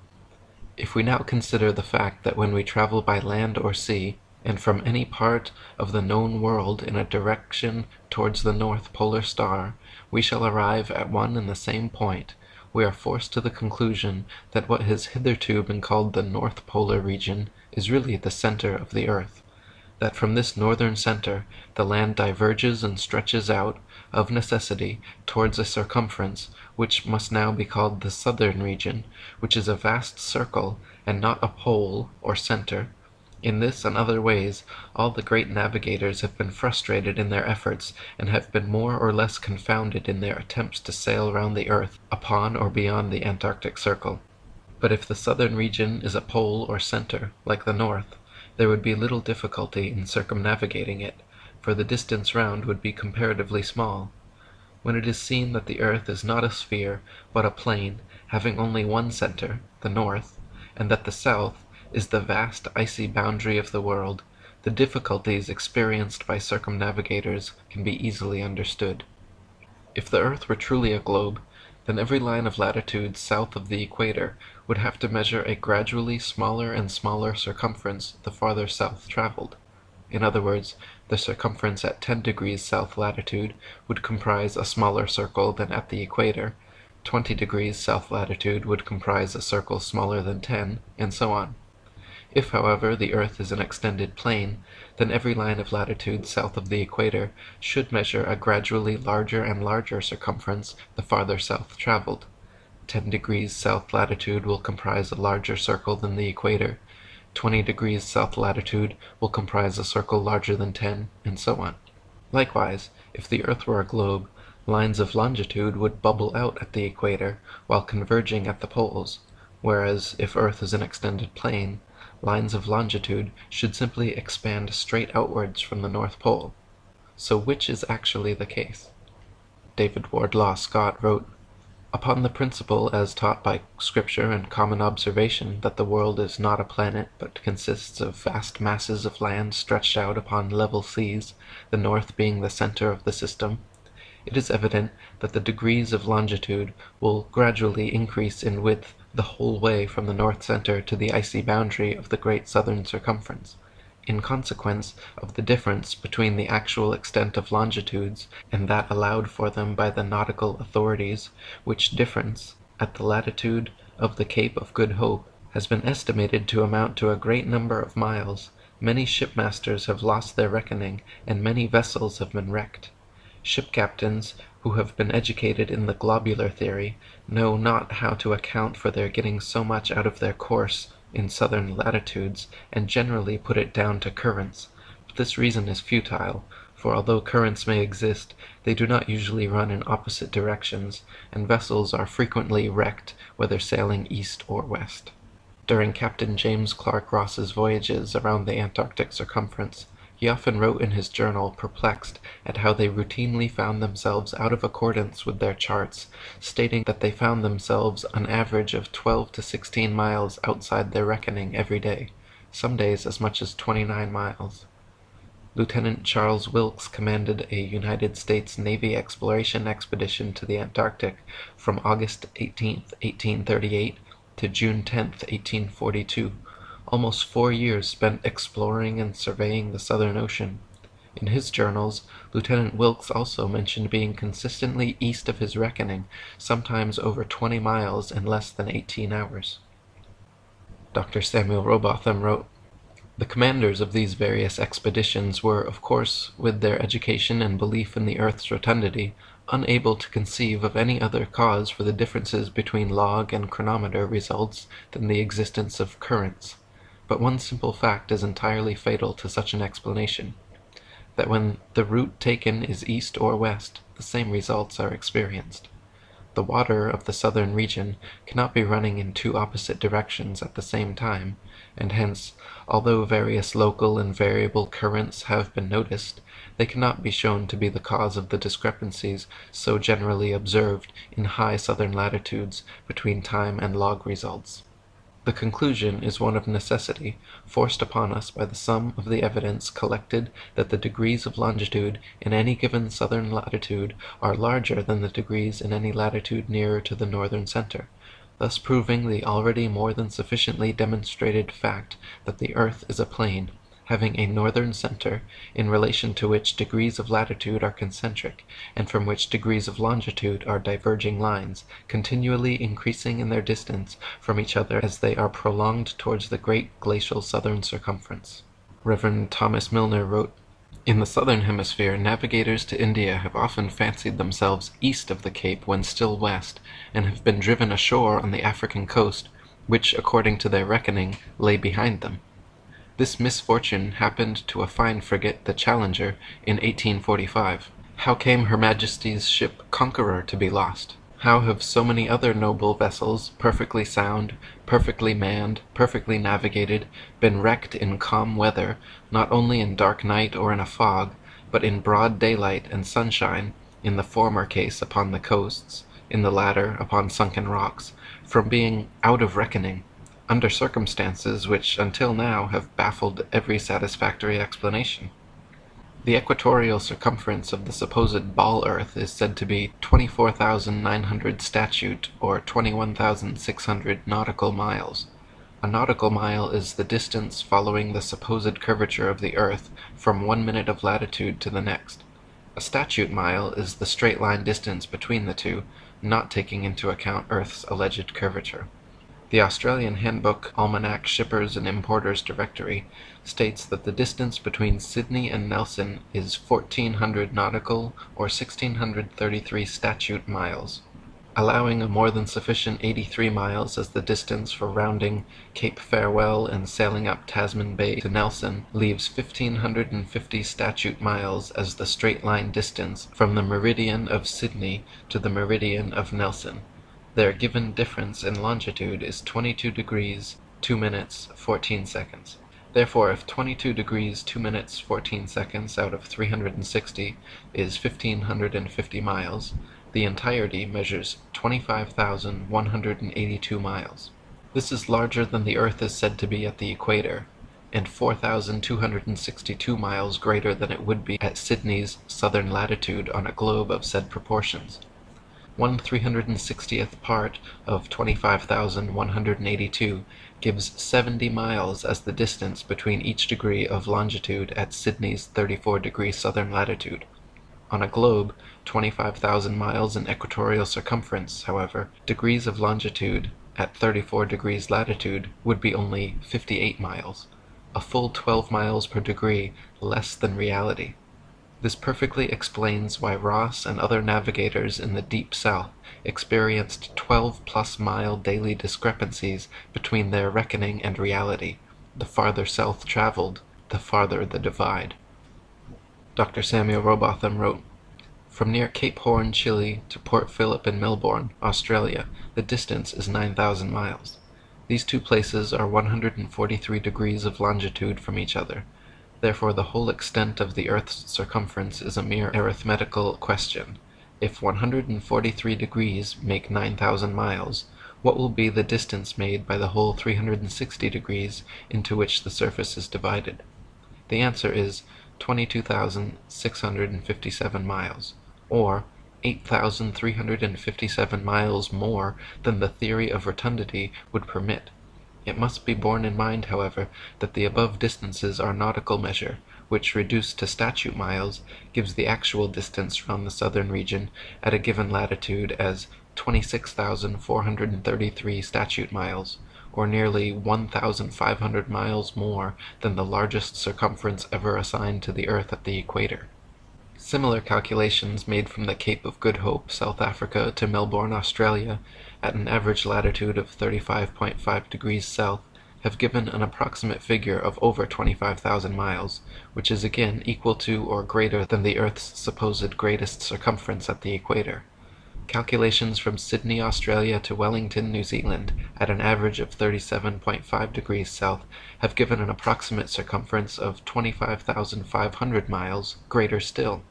"If we now consider the fact that when we travel by land or sea, and from any part of the known world in a direction towards the North Polar Star, we shall arrive at one and the same point, we are forced to the conclusion that what has hitherto been called the North Polar region is really the center of the earth, that from this northern center the land diverges and stretches out, of necessity, towards a circumference, which must now be called the southern region, which is a vast circle, and not a pole or center. In this and other ways, all the great navigators have been frustrated in their efforts, and have been more or less confounded in their attempts to sail round the earth, upon or beyond the Antarctic Circle. But if the southern region is a pole or center, like the north, there would be little difficulty in circumnavigating it, for the distance round would be comparatively small. When it is seen that the earth is not a sphere, but a plane, having only one center, the north, and that the south is the vast icy boundary of the world, the difficulties experienced by circumnavigators can be easily understood. If the earth were truly a globe, then every line of latitude south of the equator would have to measure a gradually smaller and smaller circumference the farther south traveled. In other words, the circumference at 10 degrees south latitude would comprise a smaller circle than at the equator, 20 degrees south latitude would comprise a circle smaller than 10, and so on. If, however, the earth is an extended plane, then every line of latitude south of the equator should measure a gradually larger and larger circumference the farther south traveled. 10 degrees south latitude will comprise a larger circle than the equator, 20 degrees south latitude will comprise a circle larger than 10, and so on. Likewise, if the earth were a globe, lines of longitude would bubble out at the equator while converging at the poles, whereas if earth is an extended plane, lines of longitude should simply expand straight outwards from the North Pole. So which is actually the case? David Wardlaw Scott wrote, "Upon the principle as taught by Scripture and common observation that the world is not a planet but consists of vast masses of land stretched out upon level seas, the north being the center of the system, it is evident that the degrees of longitude will gradually increase in width the whole way from the north center to the icy boundary of the great southern circumference. in consequence of the difference between the actual extent of longitudes and that allowed for them by the nautical authorities, which difference, at the latitude of the Cape of Good Hope, has been estimated to amount to a great number of miles. Many shipmasters have lost their reckoning, and many vessels have been wrecked. Ship captains, who have been educated in the globular theory, know not how to account for their getting so much out of their course in southern latitudes, and generally put it down to currents. But this reason is futile, for although currents may exist, they do not usually run in opposite directions, and vessels are frequently wrecked whether sailing east or west. During Captain James Clark Ross's voyages around the Antarctic circumference, he often wrote in his journal, perplexed at how they routinely found themselves out of accordance with their charts, stating that they found themselves an average of 12 to 16 miles outside their reckoning every day, some days as much as 29 miles. Lieutenant Charles Wilkes commanded a United States Navy exploration expedition to the Antarctic from August 18, 1838 to June 10, 1842. Almost 4 years spent exploring and surveying the Southern Ocean. In his journals, Lieutenant Wilkes also mentioned being consistently east of his reckoning, sometimes over 20 miles in less than 18 hours. Dr. Samuel Robotham wrote, "The commanders of these various expeditions were, of course, with their education and belief in the earth's rotundity, unable to conceive of any other cause for the differences between log and chronometer results than the existence of currents. But one simple fact is entirely fatal to such an explanation, that when the route taken is east or west, the same results are experienced. The water of the southern region cannot be running in two opposite directions at the same time, and hence, although various local and variable currents have been noticed, they cannot be shown to be the cause of the discrepancies so generally observed in high southern latitudes between time and log results. The conclusion is one of necessity, forced upon us by the sum of the evidence collected that the degrees of longitude in any given southern latitude are larger than the degrees in any latitude nearer to the northern center, thus proving the already more than sufficiently demonstrated fact that the earth is a plane, having a northern center, in relation to which degrees of latitude are concentric, and from which degrees of longitude are diverging lines, continually increasing in their distance from each other as they are prolonged towards the great glacial southern circumference." Rev. Thomas Milner wrote, "In the southern hemisphere, navigators to India have often fancied themselves east of the Cape when still west, and have been driven ashore on the African coast, which, according to their reckoning, lay behind them. This misfortune happened to a fine frigate, the Challenger, in 1845. How came Her Majesty's ship Conqueror to be lost? How have so many other noble vessels, perfectly sound, perfectly manned, perfectly navigated, been wrecked in calm weather, not only in dark night or in a fog, but in broad daylight and sunshine, in the former case upon the coasts, in the latter upon sunken rocks, from being out of reckoning, under circumstances which until now have baffled every satisfactory explanation? The equatorial circumference of the supposed ball earth is said to be 24,900 statute, or 21,600 nautical miles. A nautical mile is the distance following the supposed curvature of the earth from 1 minute of latitude to the next. A statute mile is the straight line distance between the two, not taking into account Earth's alleged curvature. The Australian Handbook Almanac Shippers and Importers Directory states that the distance between Sydney and Nelson is 1,400 nautical, or 1,633 statute miles. Allowing a more than sufficient 83 miles as the distance for rounding Cape Farewell and sailing up Tasman Bay to Nelson leaves 1,550 statute miles as the straight-line distance from the meridian of Sydney to the meridian of Nelson. Their given difference in longitude is 22 degrees 2 minutes 14 seconds. Therefore, if 22 degrees 2 minutes 14 seconds out of 360 is 1,550 miles, the entirety measures 25,182 miles. This is larger than the earth is said to be at the equator, and 4,262 miles greater than it would be at Sydney's southern latitude on a globe of said proportions. 1/360th part of 25,182 gives 70 miles as the distance between each degree of longitude at Sydney's 34° southern latitude. On a globe 25,000 miles in equatorial circumference, however, degrees of longitude at 34 degrees latitude would be only 58 miles, a full 12 miles per degree less than reality. This perfectly explains why Ross and other navigators in the deep south experienced 12-plus-mile daily discrepancies between their reckoning and reality. The farther south traveled, the farther the divide. Dr. Samuel Robotham wrote, "From near Cape Horn, Chile, to Port Phillip in Melbourne, Australia, the distance is 9,000 miles. These two places are 143 degrees of longitude from each other. Therefore the whole extent of the Earth's circumference is a mere arithmetical question. If 143 degrees make 9,000 miles, what will be the distance made by the whole 360 degrees into which the surface is divided? The answer is 22,657 miles, or 8,357 miles more than the theory of rotundity would permit. It must be borne in mind, however, that the above distances are nautical measure, which, reduced to statute miles, gives the actual distance round the southern region at a given latitude as 26,433 statute miles, or nearly 1,500 miles more than the largest circumference ever assigned to the earth at the equator. Similar calculations made from the Cape of Good Hope, South Africa, to Melbourne, Australia, at an average latitude of 35.5 degrees south, have given an approximate figure of over 25,000 miles, which is again equal to or greater than the Earth's supposed greatest circumference at the equator. Calculations from Sydney, Australia, to Wellington, New Zealand, at an average of 37.5 degrees south, have given an approximate circumference of 25,500 miles, greater still.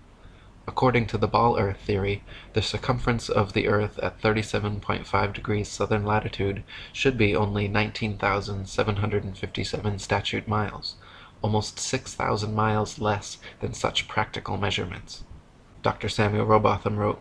According to the ball-earth theory, the circumference of the Earth at 37.5 degrees southern latitude should be only 19,757 statute miles, almost 6,000 miles less than such practical measurements. Dr. Samuel Robotham wrote,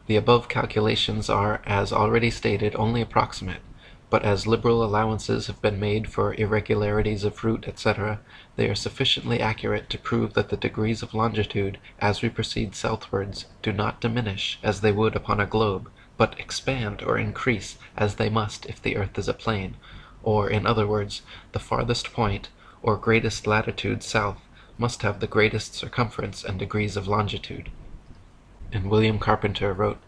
"The above calculations are, as already stated, only approximate, but as liberal allowances have been made for irregularities of route, etc., they are sufficiently accurate to prove that the degrees of longitude, as we proceed southwards, do not diminish as they would upon a globe, but expand or increase as they must if the earth is a plane, or, in other words, the farthest point, or greatest latitude south, must have the greatest circumference and degrees of longitude." And William Carpenter wrote,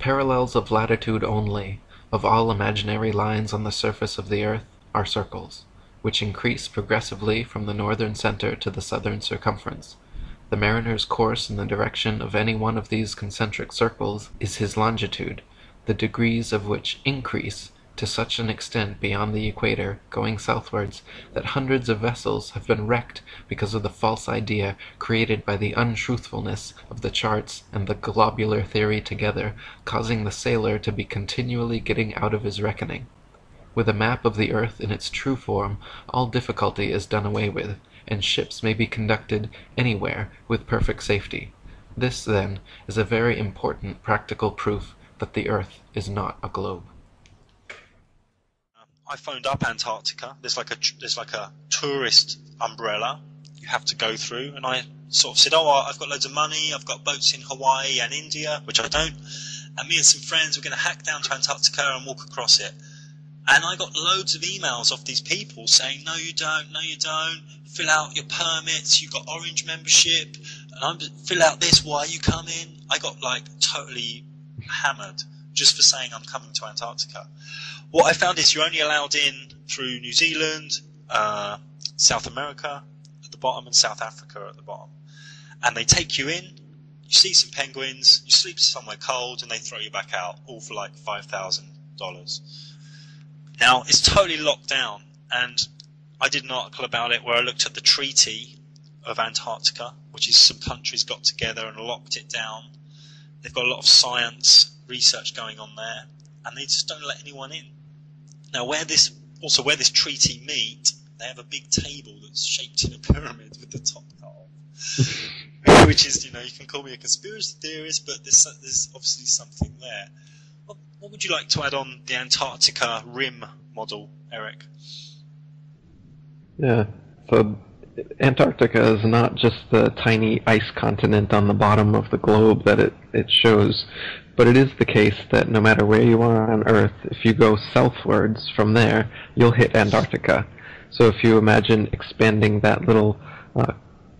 "Parallels of latitude only, of all imaginary lines on the surface of the earth, are circles, which increase progressively from the northern center to the southern circumference. The mariner's course in the direction of any one of these concentric circles is his longitude, the degrees of which increase to such an extent beyond the equator, going southwards, that hundreds of vessels have been wrecked because of the false idea created by the untruthfulness of the charts and the globular theory together, causing the sailor to be continually getting out of his reckoning. With a map of the earth in its true form, all difficulty is done away with, and ships may be conducted anywhere with perfect safety. This, then, is a very important practical proof that the earth is not a globe." I phoned up Antarctica. There's like a tourist umbrella you have to go through, and I sort of said, "Oh, I've got loads of money. I've got boats in Hawaii and India," which I don't. And me and some friends were going to hack down to Antarctica and walk across it. And I got loads of emails off these people saying, "No, you don't. No, you don't. Fill out your permits. You got Orange membership. And fill out this. Why are you coming?" I got like totally hammered just for saying I'm coming to Antarctica. What I found is you're only allowed in through New Zealand, South America at the bottom, and South Africa at the bottom. And they take you in, you see some penguins, you sleep somewhere cold, and they throw you back out, all for like $5,000. Now, it's totally locked down, and I did an article about it where I looked at the Treaty of Antarctica, which is some countries got together and locked it down. They've got a lot of science research going on there, and they just don't let anyone in. Now, where this treaty meet, they have a big table that's shaped in a pyramid with the top cut off. which is, you can call me a conspiracy theorist, but there's obviously something there. What would you like to add on the Antarctica rim model, Eric? Yeah, so Antarctica is not just the tiny ice continent on the bottom of the globe that it shows, but it is the case that no matter where you are on Earth, if you go southwards from there, you'll hit Antarctica. So if you imagine expanding that little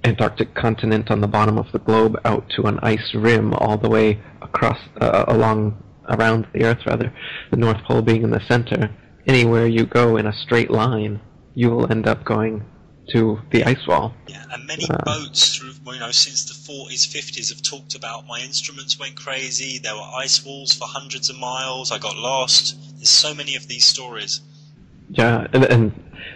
Antarctic continent on the bottom of the globe out to an ice rim all the way across, around the Earth rather, the North Pole being in the center, anywhere you go in a straight line, you will end up going to the ice wall. Yeah, and many boats through, since the 40s, 50s have talked about my instruments went crazy, there were ice walls for hundreds of miles, I got lost. There's so many of these stories. Yeah, and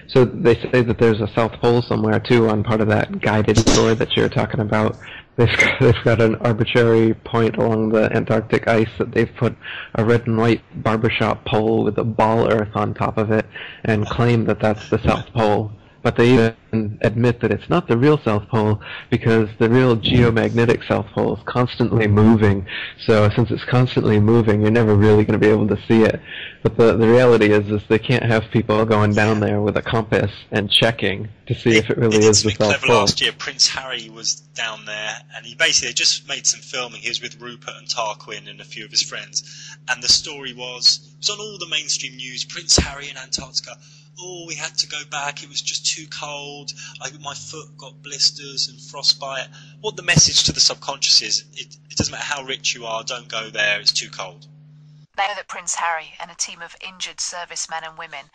so they say that there's a South Pole somewhere too on part of that guided tour that you're talking about. They've got an arbitrary point along the Antarctic ice that they've put a red and white barbershop pole with a ball earth on top of it and claim that that's the South Pole. But they even admit that it's not the real South Pole because the real geomagnetic South Pole is constantly moving. So since it's constantly moving, you're never really going to be able to see it. But the reality is they can't have people going down there with a compass and checking to see if it really is the South Pole. Last year, Prince Harry was down there, and he basically just made some filming. He was with Rupert and Tarquin and a few of his friends. And the story was, it was on all the mainstream news, Prince Harry in Antarctica. Oh, we had to go back, it was just too cold, my foot got blisters and frostbite. What the message to the subconscious is, it doesn't matter how rich you are, don't go there, it's too cold. They know that Prince Harry and a team of injured servicemen and women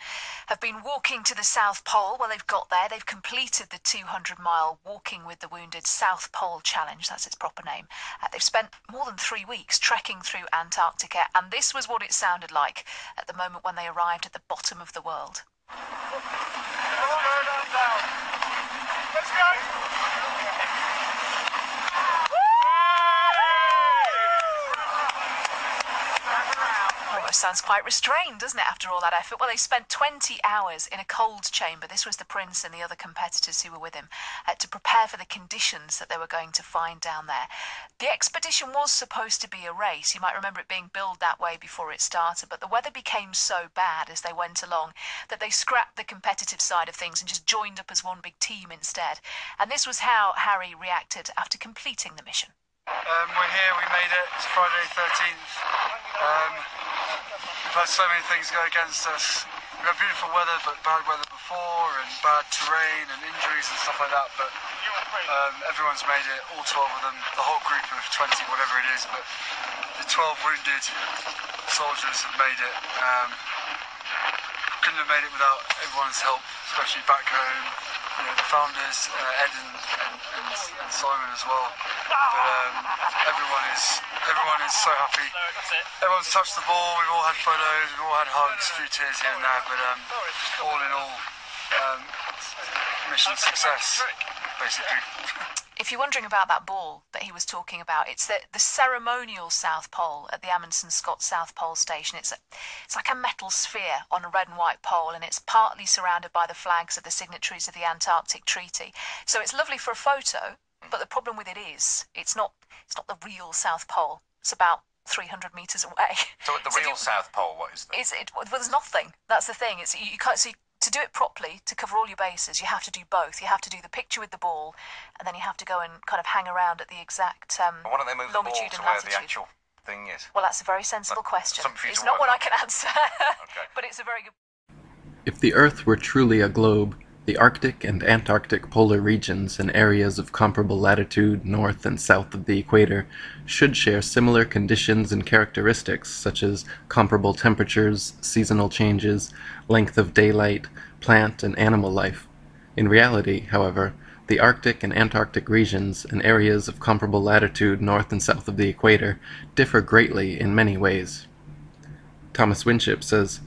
have been walking to the South Pole. Well, they've got there, they've completed the 200-mile Walking with the Wounded South Pole Challenge, that's its proper name. They've spent more than 3 weeks trekking through Antarctica, and this was what it sounded like at the moment when they arrived at the bottom of the world. Let's go! Almost sounds quite restrained, doesn't it, after all that effort? Well, they spent 20 hours in a cold chamber. This was the prince and the other competitors who were with him to prepare for the conditions that they were going to find down there. The expedition was supposed to be a race. You might remember it being billed that way before it started, but the weather became so bad as they went along that they scrapped the competitive side of things and just joined up as one big team instead. And this was how Harry reacted after completing the mission. We're here, we made it. It's Friday 13th. We've had so many things go against us. We've had beautiful weather, but bad weather before, and bad terrain and injuries and stuff like that. But everyone's made it, all 12 of them, the whole group of 20, whatever it is. But the 12 wounded soldiers have made it. Couldn't have made it without everyone's help, especially back home. The founders, Ed and Simon as well. But everyone is so happy. Everyone's touched the ball. We've all had photos. We've all had hugs, a few tears here and there. But all in all, mission success, basically. If you're wondering about that ball that he was talking about, it's the ceremonial South Pole at the Amundsen Scott South Pole Station. It's like a metal sphere on a red and white pole, and it's partly surrounded by the flags of the signatories of the Antarctic Treaty. So it's lovely for a photo, but the problem with it is it's not the real South Pole. It's about 300 metres away. So at the real South Pole, what is that? Well, there's nothing. That's the thing. You can't see. To do it properly, to cover all your bases, you have to do both. You have to do the picture with the ball, and then you have to go and kind of hang around at the exact why don't they move longitude the ball and to latitude. where the actual thing is? Well, that's a very sensible question. It's not one I can answer, but it's a very good. If the Earth were truly a globe, the Arctic and Antarctic polar regions and areas of comparable latitude north and south of the equator should share similar conditions and characteristics such as comparable temperatures, seasonal changes, length of daylight, plant and animal life. In reality, however, the Arctic and Antarctic regions and areas of comparable latitude north and south of the equator differ greatly in many ways. Thomas Winship says,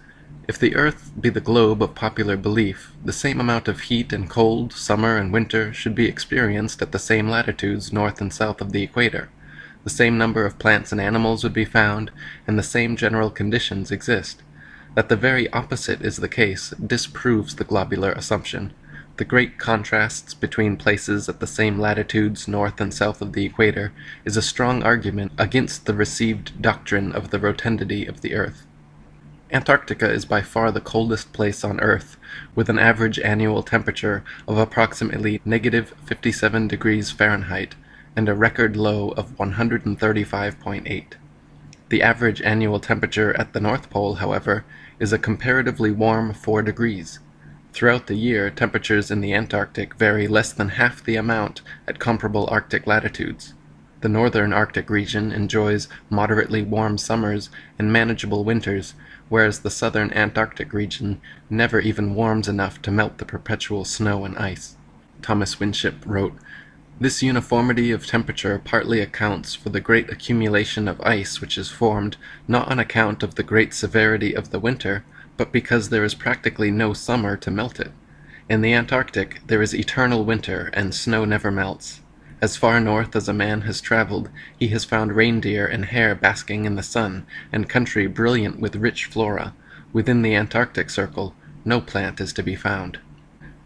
"If the Earth be the globe of popular belief, the same amount of heat and cold, summer and winter, should be experienced at the same latitudes north and south of the equator. The same number of plants and animals would be found, and the same general conditions exist. That the very opposite is the case disproves the globular assumption. The great contrasts between places at the same latitudes north and south of the equator is a strong argument against the received doctrine of the rotundity of the earth. Antarctica is by far the coldest place on Earth, with an average annual temperature of approximately -57 degrees Fahrenheit and a record low of 135.8. The average annual temperature at the North Pole, however, is a comparatively warm 4 degrees. Throughout the year, temperatures in the Antarctic vary less than half the amount at comparable Arctic latitudes. The northern Arctic region enjoys moderately warm summers and manageable winters, whereas the southern Antarctic region never even warms enough to melt the perpetual snow and ice. Thomas Winship wrote, "This uniformity of temperature partly accounts for the great accumulation of ice which is formed, not on account of the great severity of the winter, but because there is practically no summer to melt it. In the Antarctic there is eternal winter, and snow never melts. As far north as a man has traveled, he has found reindeer and hare basking in the sun, and country brilliant with rich flora. Within the Antarctic Circle, no plant is to be found.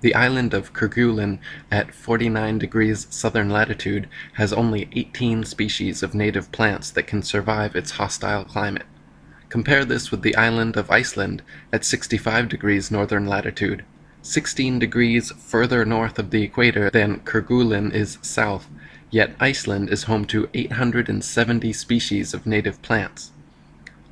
The island of Kerguelen at 49 degrees southern latitude has only 18 species of native plants that can survive its hostile climate. Compare this with the island of Iceland at 65 degrees northern latitude, 16 degrees further north of the equator than Kerguelen is south, yet Iceland is home to 870 species of native plants.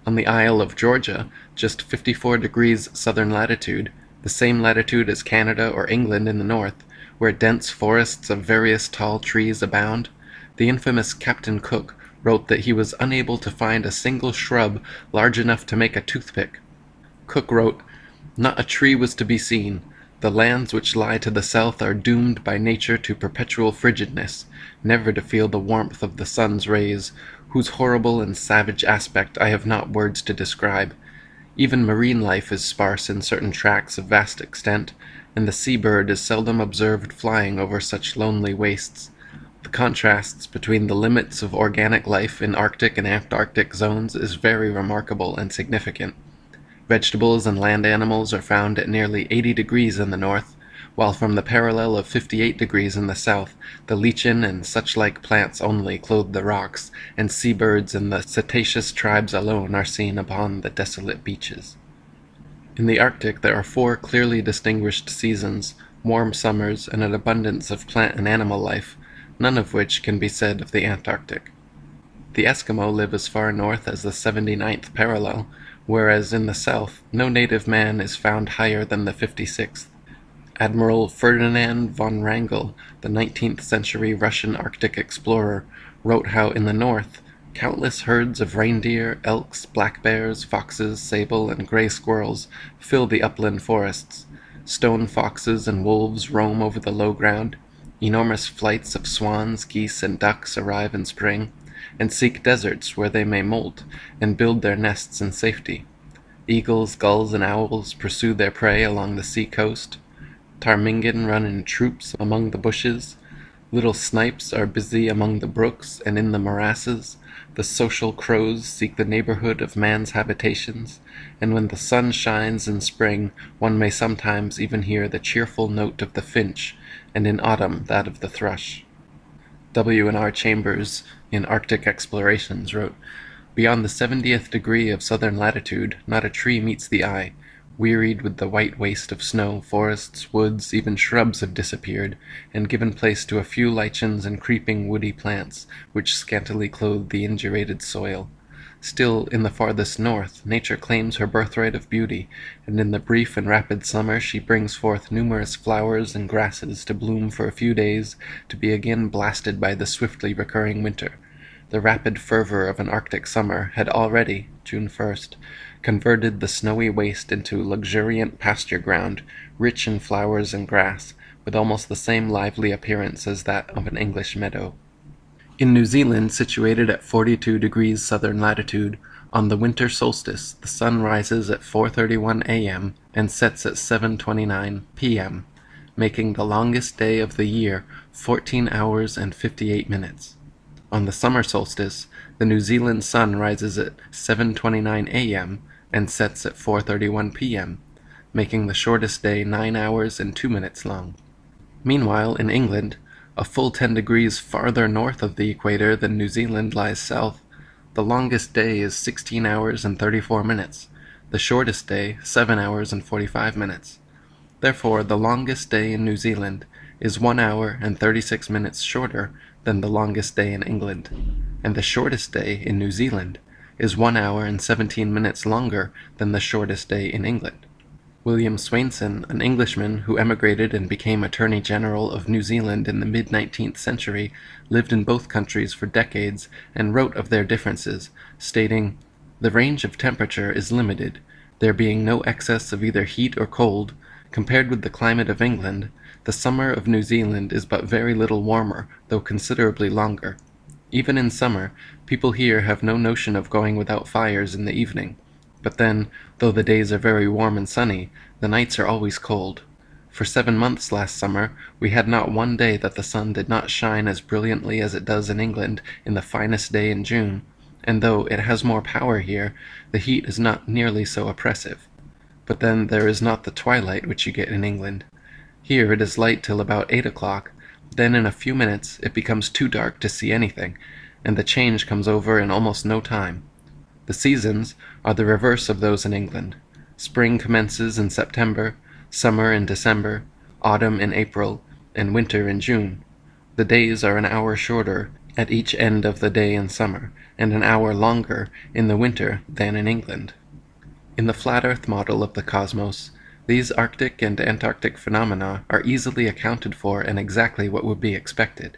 On the Isle of Georgia, just 54 degrees southern latitude, the same latitude as Canada or England in the north, where dense forests of various tall trees abound, the infamous Captain Cook wrote that he was unable to find a single shrub large enough to make a toothpick. Cook wrote, "Not a tree was to be seen. The lands which lie to the south are doomed by nature to perpetual frigidness, never to feel the warmth of the sun's rays, whose horrible and savage aspect I have not words to describe. Even marine life is sparse in certain tracts of vast extent, and the sea-bird is seldom observed flying over such lonely wastes. The contrasts between the limits of organic life in Arctic and Antarctic zones is very remarkable and significant. Vegetables and land animals are found at nearly 80 degrees in the north, while from the parallel of 58 degrees in the south, the lichen and such-like plants only clothe the rocks, and sea-birds and the cetaceous tribes alone are seen upon the desolate beaches. In the Arctic there are 4 clearly distinguished seasons, warm summers, and an abundance of plant and animal life, none of which can be said of the Antarctic. The Eskimo live as far north as the 79th parallel, whereas in the south no native man is found higher than the 56th. Admiral Ferdinand von Wrangel, the 19th century Russian Arctic explorer, wrote how in the north countless herds of reindeer, elks, black bears, foxes, sable, and gray squirrels fill the upland forests. Stone foxes and wolves roam over the low ground. Enormous flights of swans, geese, and ducks arrive in spring, and seek deserts where they may molt and build their nests in safety. Eagles, gulls, and owls pursue their prey along the sea coast. Ptarmigan run in troops among the bushes. Little snipes are busy among the brooks and in the morasses. The social crows seek the neighborhood of man's habitations, and when the sun shines in spring, one may sometimes even hear the cheerful note of the finch, and in autumn that of the thrush. W.N.R. Chambers, in Arctic Explorations, wrote, "Beyond the 70th degree of southern latitude, not a tree meets the eye. Wearied with the white waste of snow, forests, woods, even shrubs have disappeared, and given place to a few lichens and creeping woody plants, which scantily clothe the indurated soil. Still, in the farthest north, nature claims her birthright of beauty, and in the brief and rapid summer she brings forth numerous flowers and grasses to bloom for a few days, to be again blasted by the swiftly recurring winter. The rapid fervor of an Arctic summer had already, June 1st, converted the snowy waste into luxuriant pasture ground, rich in flowers and grass, with almost the same lively appearance as that of an English meadow." In New Zealand, situated at 42 degrees southern latitude, on the winter solstice the sun rises at 4:31 a.m. and sets at 7:29 p.m., making the longest day of the year 14 hours and 58 minutes. On the summer solstice, the New Zealand sun rises at 7:29 a.m. and sets at 4:31 p.m., making the shortest day 9 hours and 2 minutes long. Meanwhile, in England, a full 10 degrees farther north of the equator than New Zealand lies south, the longest day is 16 hours and 34 minutes, the shortest day 7 hours and 45 minutes. Therefore, the longest day in New Zealand is 1 hour and 36 minutes shorter than the longest day in England, and the shortest day in New Zealand is 1 hour and 17 minutes longer than the shortest day in England. William Swainson, an Englishman who emigrated and became Attorney General of New Zealand in the mid-19th century, lived in both countries for decades and wrote of their differences, stating, "The range of temperature is limited, there being no excess of either heat or cold. Compared with the climate of England, the summer of New Zealand is but very little warmer, though considerably longer. Even in summer, people here have no notion of going without fires in the evening. But then, though the days are very warm and sunny, the nights are always cold. For 7 months last summer, we had not one day that the sun did not shine as brilliantly as it does in England in the finest day in June, and though it has more power here, the heat is not nearly so oppressive. But then there is not the twilight which you get in England. Here it is light till about 8 o'clock, then in a few minutes it becomes too dark to see anything, and the change comes over in almost no time. The seasons are the reverse of those in England. Spring commences in September, summer in December, autumn in April, and winter in June. The days are an hour shorter at each end of the day in summer, and an hour longer in the winter than in England." In the flat earth model of the cosmos, these Arctic and Antarctic phenomena are easily accounted for and exactly what would be expected.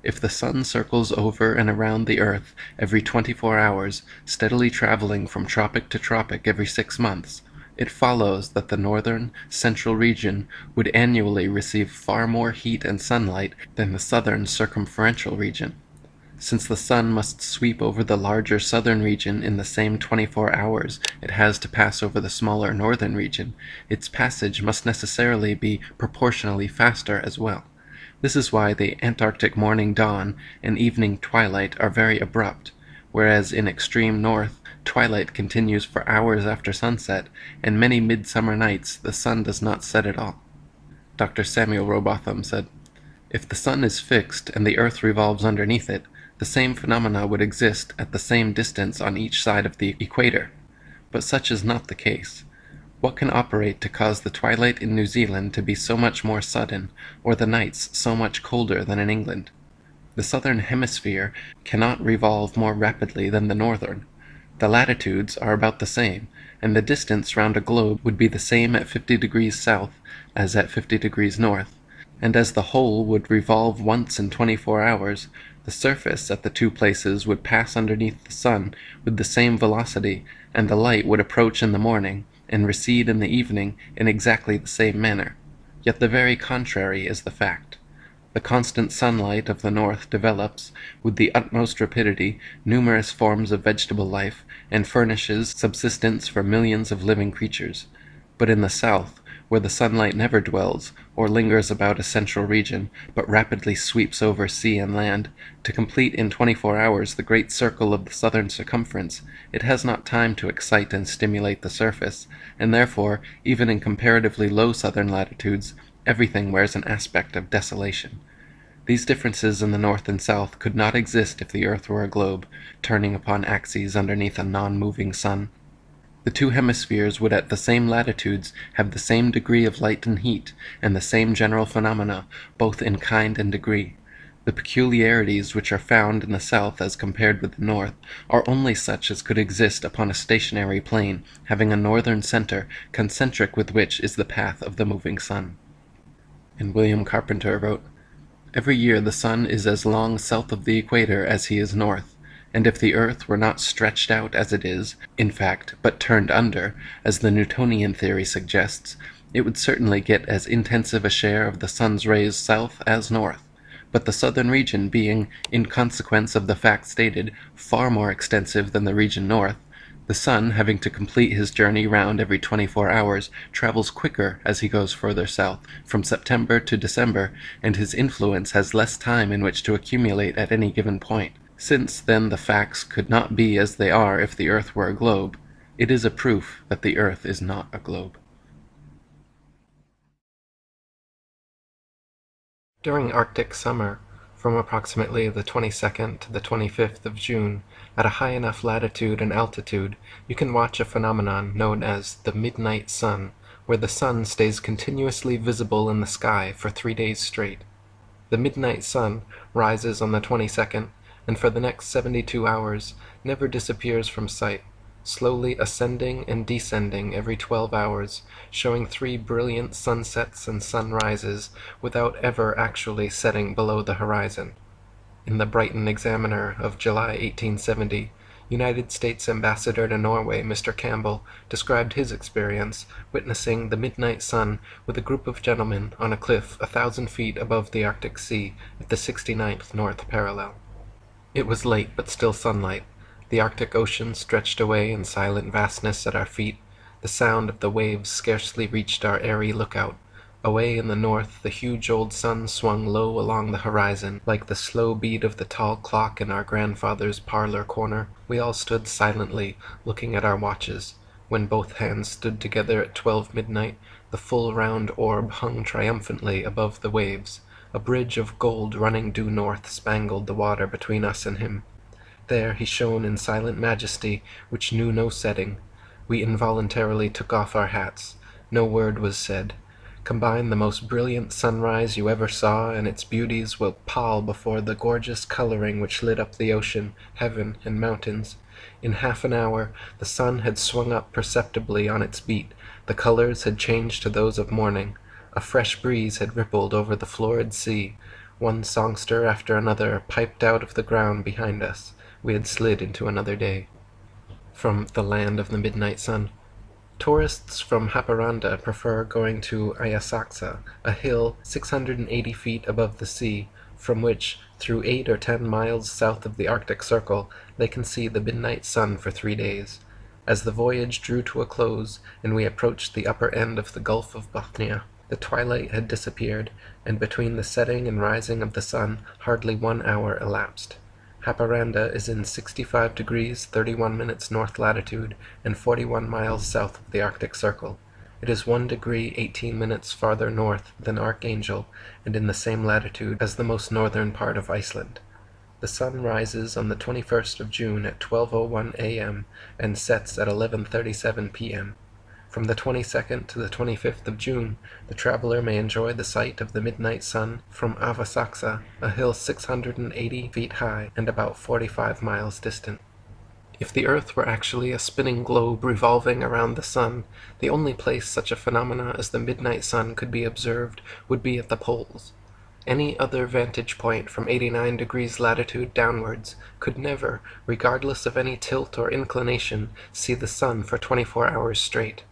If the sun circles over and around the earth every 24 hours, steadily traveling from tropic to tropic every 6 months, it follows that the northern, central region would annually receive far more heat and sunlight than the southern circumferential region. Since the sun must sweep over the larger southern region in the same 24 hours it has to pass over the smaller northern region, its passage must necessarily be proportionally faster as well. This is why the Antarctic morning dawn and evening twilight are very abrupt, whereas in extreme north, twilight continues for hours after sunset, and many midsummer nights the sun does not set at all. Dr. Samuel Robotham said, "If the sun is fixed and the earth revolves underneath it, the same phenomena would exist at the same distance on each side of the equator. But such is not the case. What can operate to cause the twilight in New Zealand to be so much more sudden, or the nights so much colder than in England? The southern hemisphere cannot revolve more rapidly than the northern. The latitudes are about the same, and the distance round a globe would be the same at 50 degrees south as at 50 degrees north, and as the whole would revolve once in 24 hours, the surface at the two places would pass underneath the sun with the same velocity, and the light would approach in the morning and recede in the evening in exactly the same manner. Yet the very contrary is the fact. The constant sunlight of the north develops, with the utmost rapidity, numerous forms of vegetable life, and furnishes subsistence for millions of living creatures. But in the south, where the sunlight never dwells, or lingers about a central region, but rapidly sweeps over sea and land, to complete in 24 hours the great circle of the southern circumference, it has not time to excite and stimulate the surface, and therefore, even in comparatively low southern latitudes, everything wears an aspect of desolation. These differences in the north and south could not exist if the earth were a globe, turning upon axes underneath a non-moving sun. The two hemispheres would at the same latitudes have the same degree of light and heat, and the same general phenomena, both in kind and degree. The peculiarities which are found in the south as compared with the north are only such as could exist upon a stationary plane, having a northern center, concentric with which is the path of the moving sun." And William Carpenter wrote, "Every year the sun is as long south of the equator as he is north, and if the earth were not stretched out as it is, in fact, but turned under, as the Newtonian theory suggests, it would certainly get as intensive a share of the sun's rays south as north. But the southern region being, in consequence of the fact stated, far more extensive than the region north, the sun, having to complete his journey round every 24 hours, travels quicker as he goes further south, from September to December, and his influence has less time in which to accumulate at any given point. Since, then, the facts could not be as they are if the earth were a globe, it is a proof that the earth is not a globe." During Arctic summer, from approximately the 22nd to the 25th of June, at a high enough latitude and altitude, you can watch a phenomenon known as the midnight sun, where the sun stays continuously visible in the sky for 3 days straight. The midnight sun rises on the 22nd, and for the next 72 hours never disappears from sight, slowly ascending and descending every 12 hours, showing 3 brilliant sunsets and sunrises without ever actually setting below the horizon. In the Brighton Examiner of July 1870, United States Ambassador to Norway Mr. Campbell described his experience witnessing the midnight sun with a group of gentlemen on a cliff 1,000 feet above the Arctic Sea at the 69th north parallel. It was late but still sunlight. The Arctic Ocean stretched away in silent vastness at our feet. The sound of the waves scarcely reached our airy lookout. Away in the north the huge old sun swung low along the horizon, like the slow beat of the tall clock in our grandfather's parlor corner. We all stood silently, looking at our watches. When both hands stood together at 12 midnight, the full round orb hung triumphantly above the waves. A bridge of gold running due north spangled the water between us and him. There he shone in silent majesty, which knew no setting. We involuntarily took off our hats. No word was said. Combine the most brilliant sunrise you ever saw, and its beauties will pall before the gorgeous coloring which lit up the ocean, heaven, and mountains. In half an hour the sun had swung up perceptibly on its beat. The colors had changed to those of morning. A fresh breeze had rippled over the florid sea. One songster after another piped out of the ground behind us. We had slid into another day. From the land of the midnight sun. Tourists from Haparanda prefer going to Ayasaxa, a hill 680 feet above the sea, from which, through 8 or 10 miles south of the Arctic Circle, they can see the midnight sun for 3 days. As the voyage drew to a close, and we approached the upper end of the Gulf of Bothnia, the twilight had disappeared, and between the setting and rising of the sun hardly 1 hour elapsed. Haparanda is in 65 degrees 31 minutes north latitude and 41 miles south of the Arctic Circle. It is 1 degree 18 minutes farther north than Archangel and in the same latitude as the most northern part of Iceland. The sun rises on the 21st of June at 12:01 a.m. and sets at 11:37 p.m. From the 22nd to the 25th of June, the traveler may enjoy the sight of the midnight sun from Avasaxa, a hill 680 feet high and about 45 miles distant. If the earth were actually a spinning globe revolving around the sun, the only place such a phenomena as the midnight sun could be observed would be at the poles. Any other vantage point from 89 degrees latitude downwards could never, regardless of any tilt or inclination, see the sun for 24 hours straight.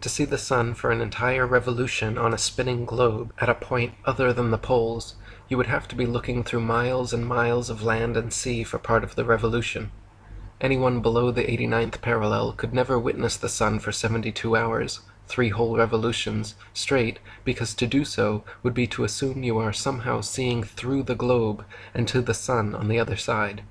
To see the sun for an entire revolution on a spinning globe at a point other than the poles, you would have to be looking through miles and miles of land and sea for part of the revolution. Anyone below the 89th parallel could never witness the sun for 72 hours, 3 whole revolutions, straight, because to do so would be to assume you are somehow seeing through the globe and to the sun on the other side.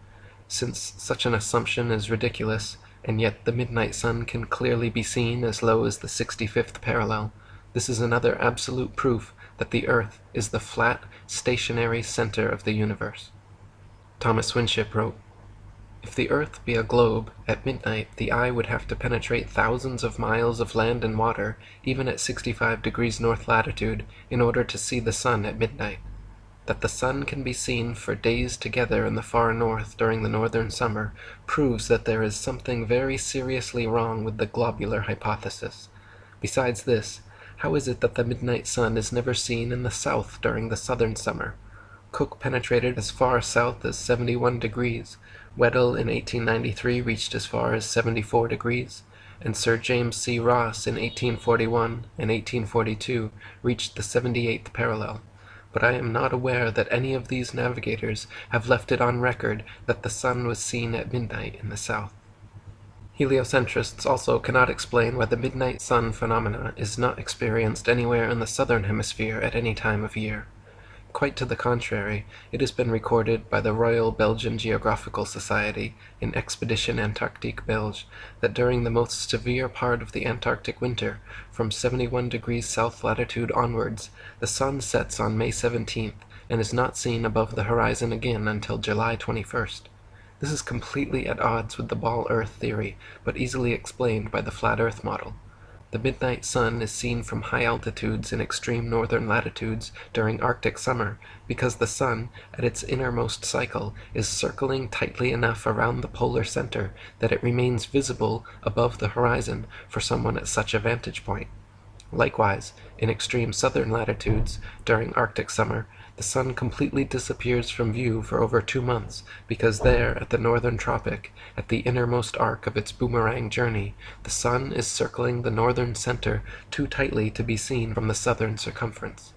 Since such an assumption is ridiculous, and yet the midnight sun can clearly be seen as low as the 65th parallel, this is another absolute proof that the earth is the flat, stationary center of the universe. Thomas Winship wrote, "If the earth be a globe, at midnight the eye would have to penetrate thousands of miles of land and water, even at 65 degrees north latitude, in order to see the sun at midnight. That the sun can be seen for days together in the far north during the northern summer proves that there is something very seriously wrong with the globular hypothesis. Besides this, how is it that the midnight sun is never seen in the south during the southern summer? Cook penetrated as far south as 71 degrees, Weddell in 1893 reached as far as 74 degrees, and Sir James C. Ross in 1841 and 1842 reached the 78th parallel. But I am not aware that any of these navigators have left it on record that the sun was seen at midnight in the south." Heliocentrists also cannot explain why the midnight sun phenomena is not experienced anywhere in the southern hemisphere at any time of year. Quite to the contrary, it has been recorded by the Royal Belgian Geographical Society in Expedition Antarctique Belge that during the most severe part of the Antarctic winter, from 71 degrees south latitude onwards, the sun sets on May 17th and is not seen above the horizon again until July 21st. This is completely at odds with the ball Earth theory, but easily explained by the flat Earth model. The midnight sun is seen from high altitudes in extreme northern latitudes during Arctic summer because the sun, at its innermost cycle, is circling tightly enough around the polar center that it remains visible above the horizon for someone at such a vantage point. Likewise, in extreme southern latitudes, during Arctic summer, the sun completely disappears from view for over 2 months, because there, at the northern tropic, at the innermost arc of its boomerang journey, the sun is circling the northern center too tightly to be seen from the southern circumference.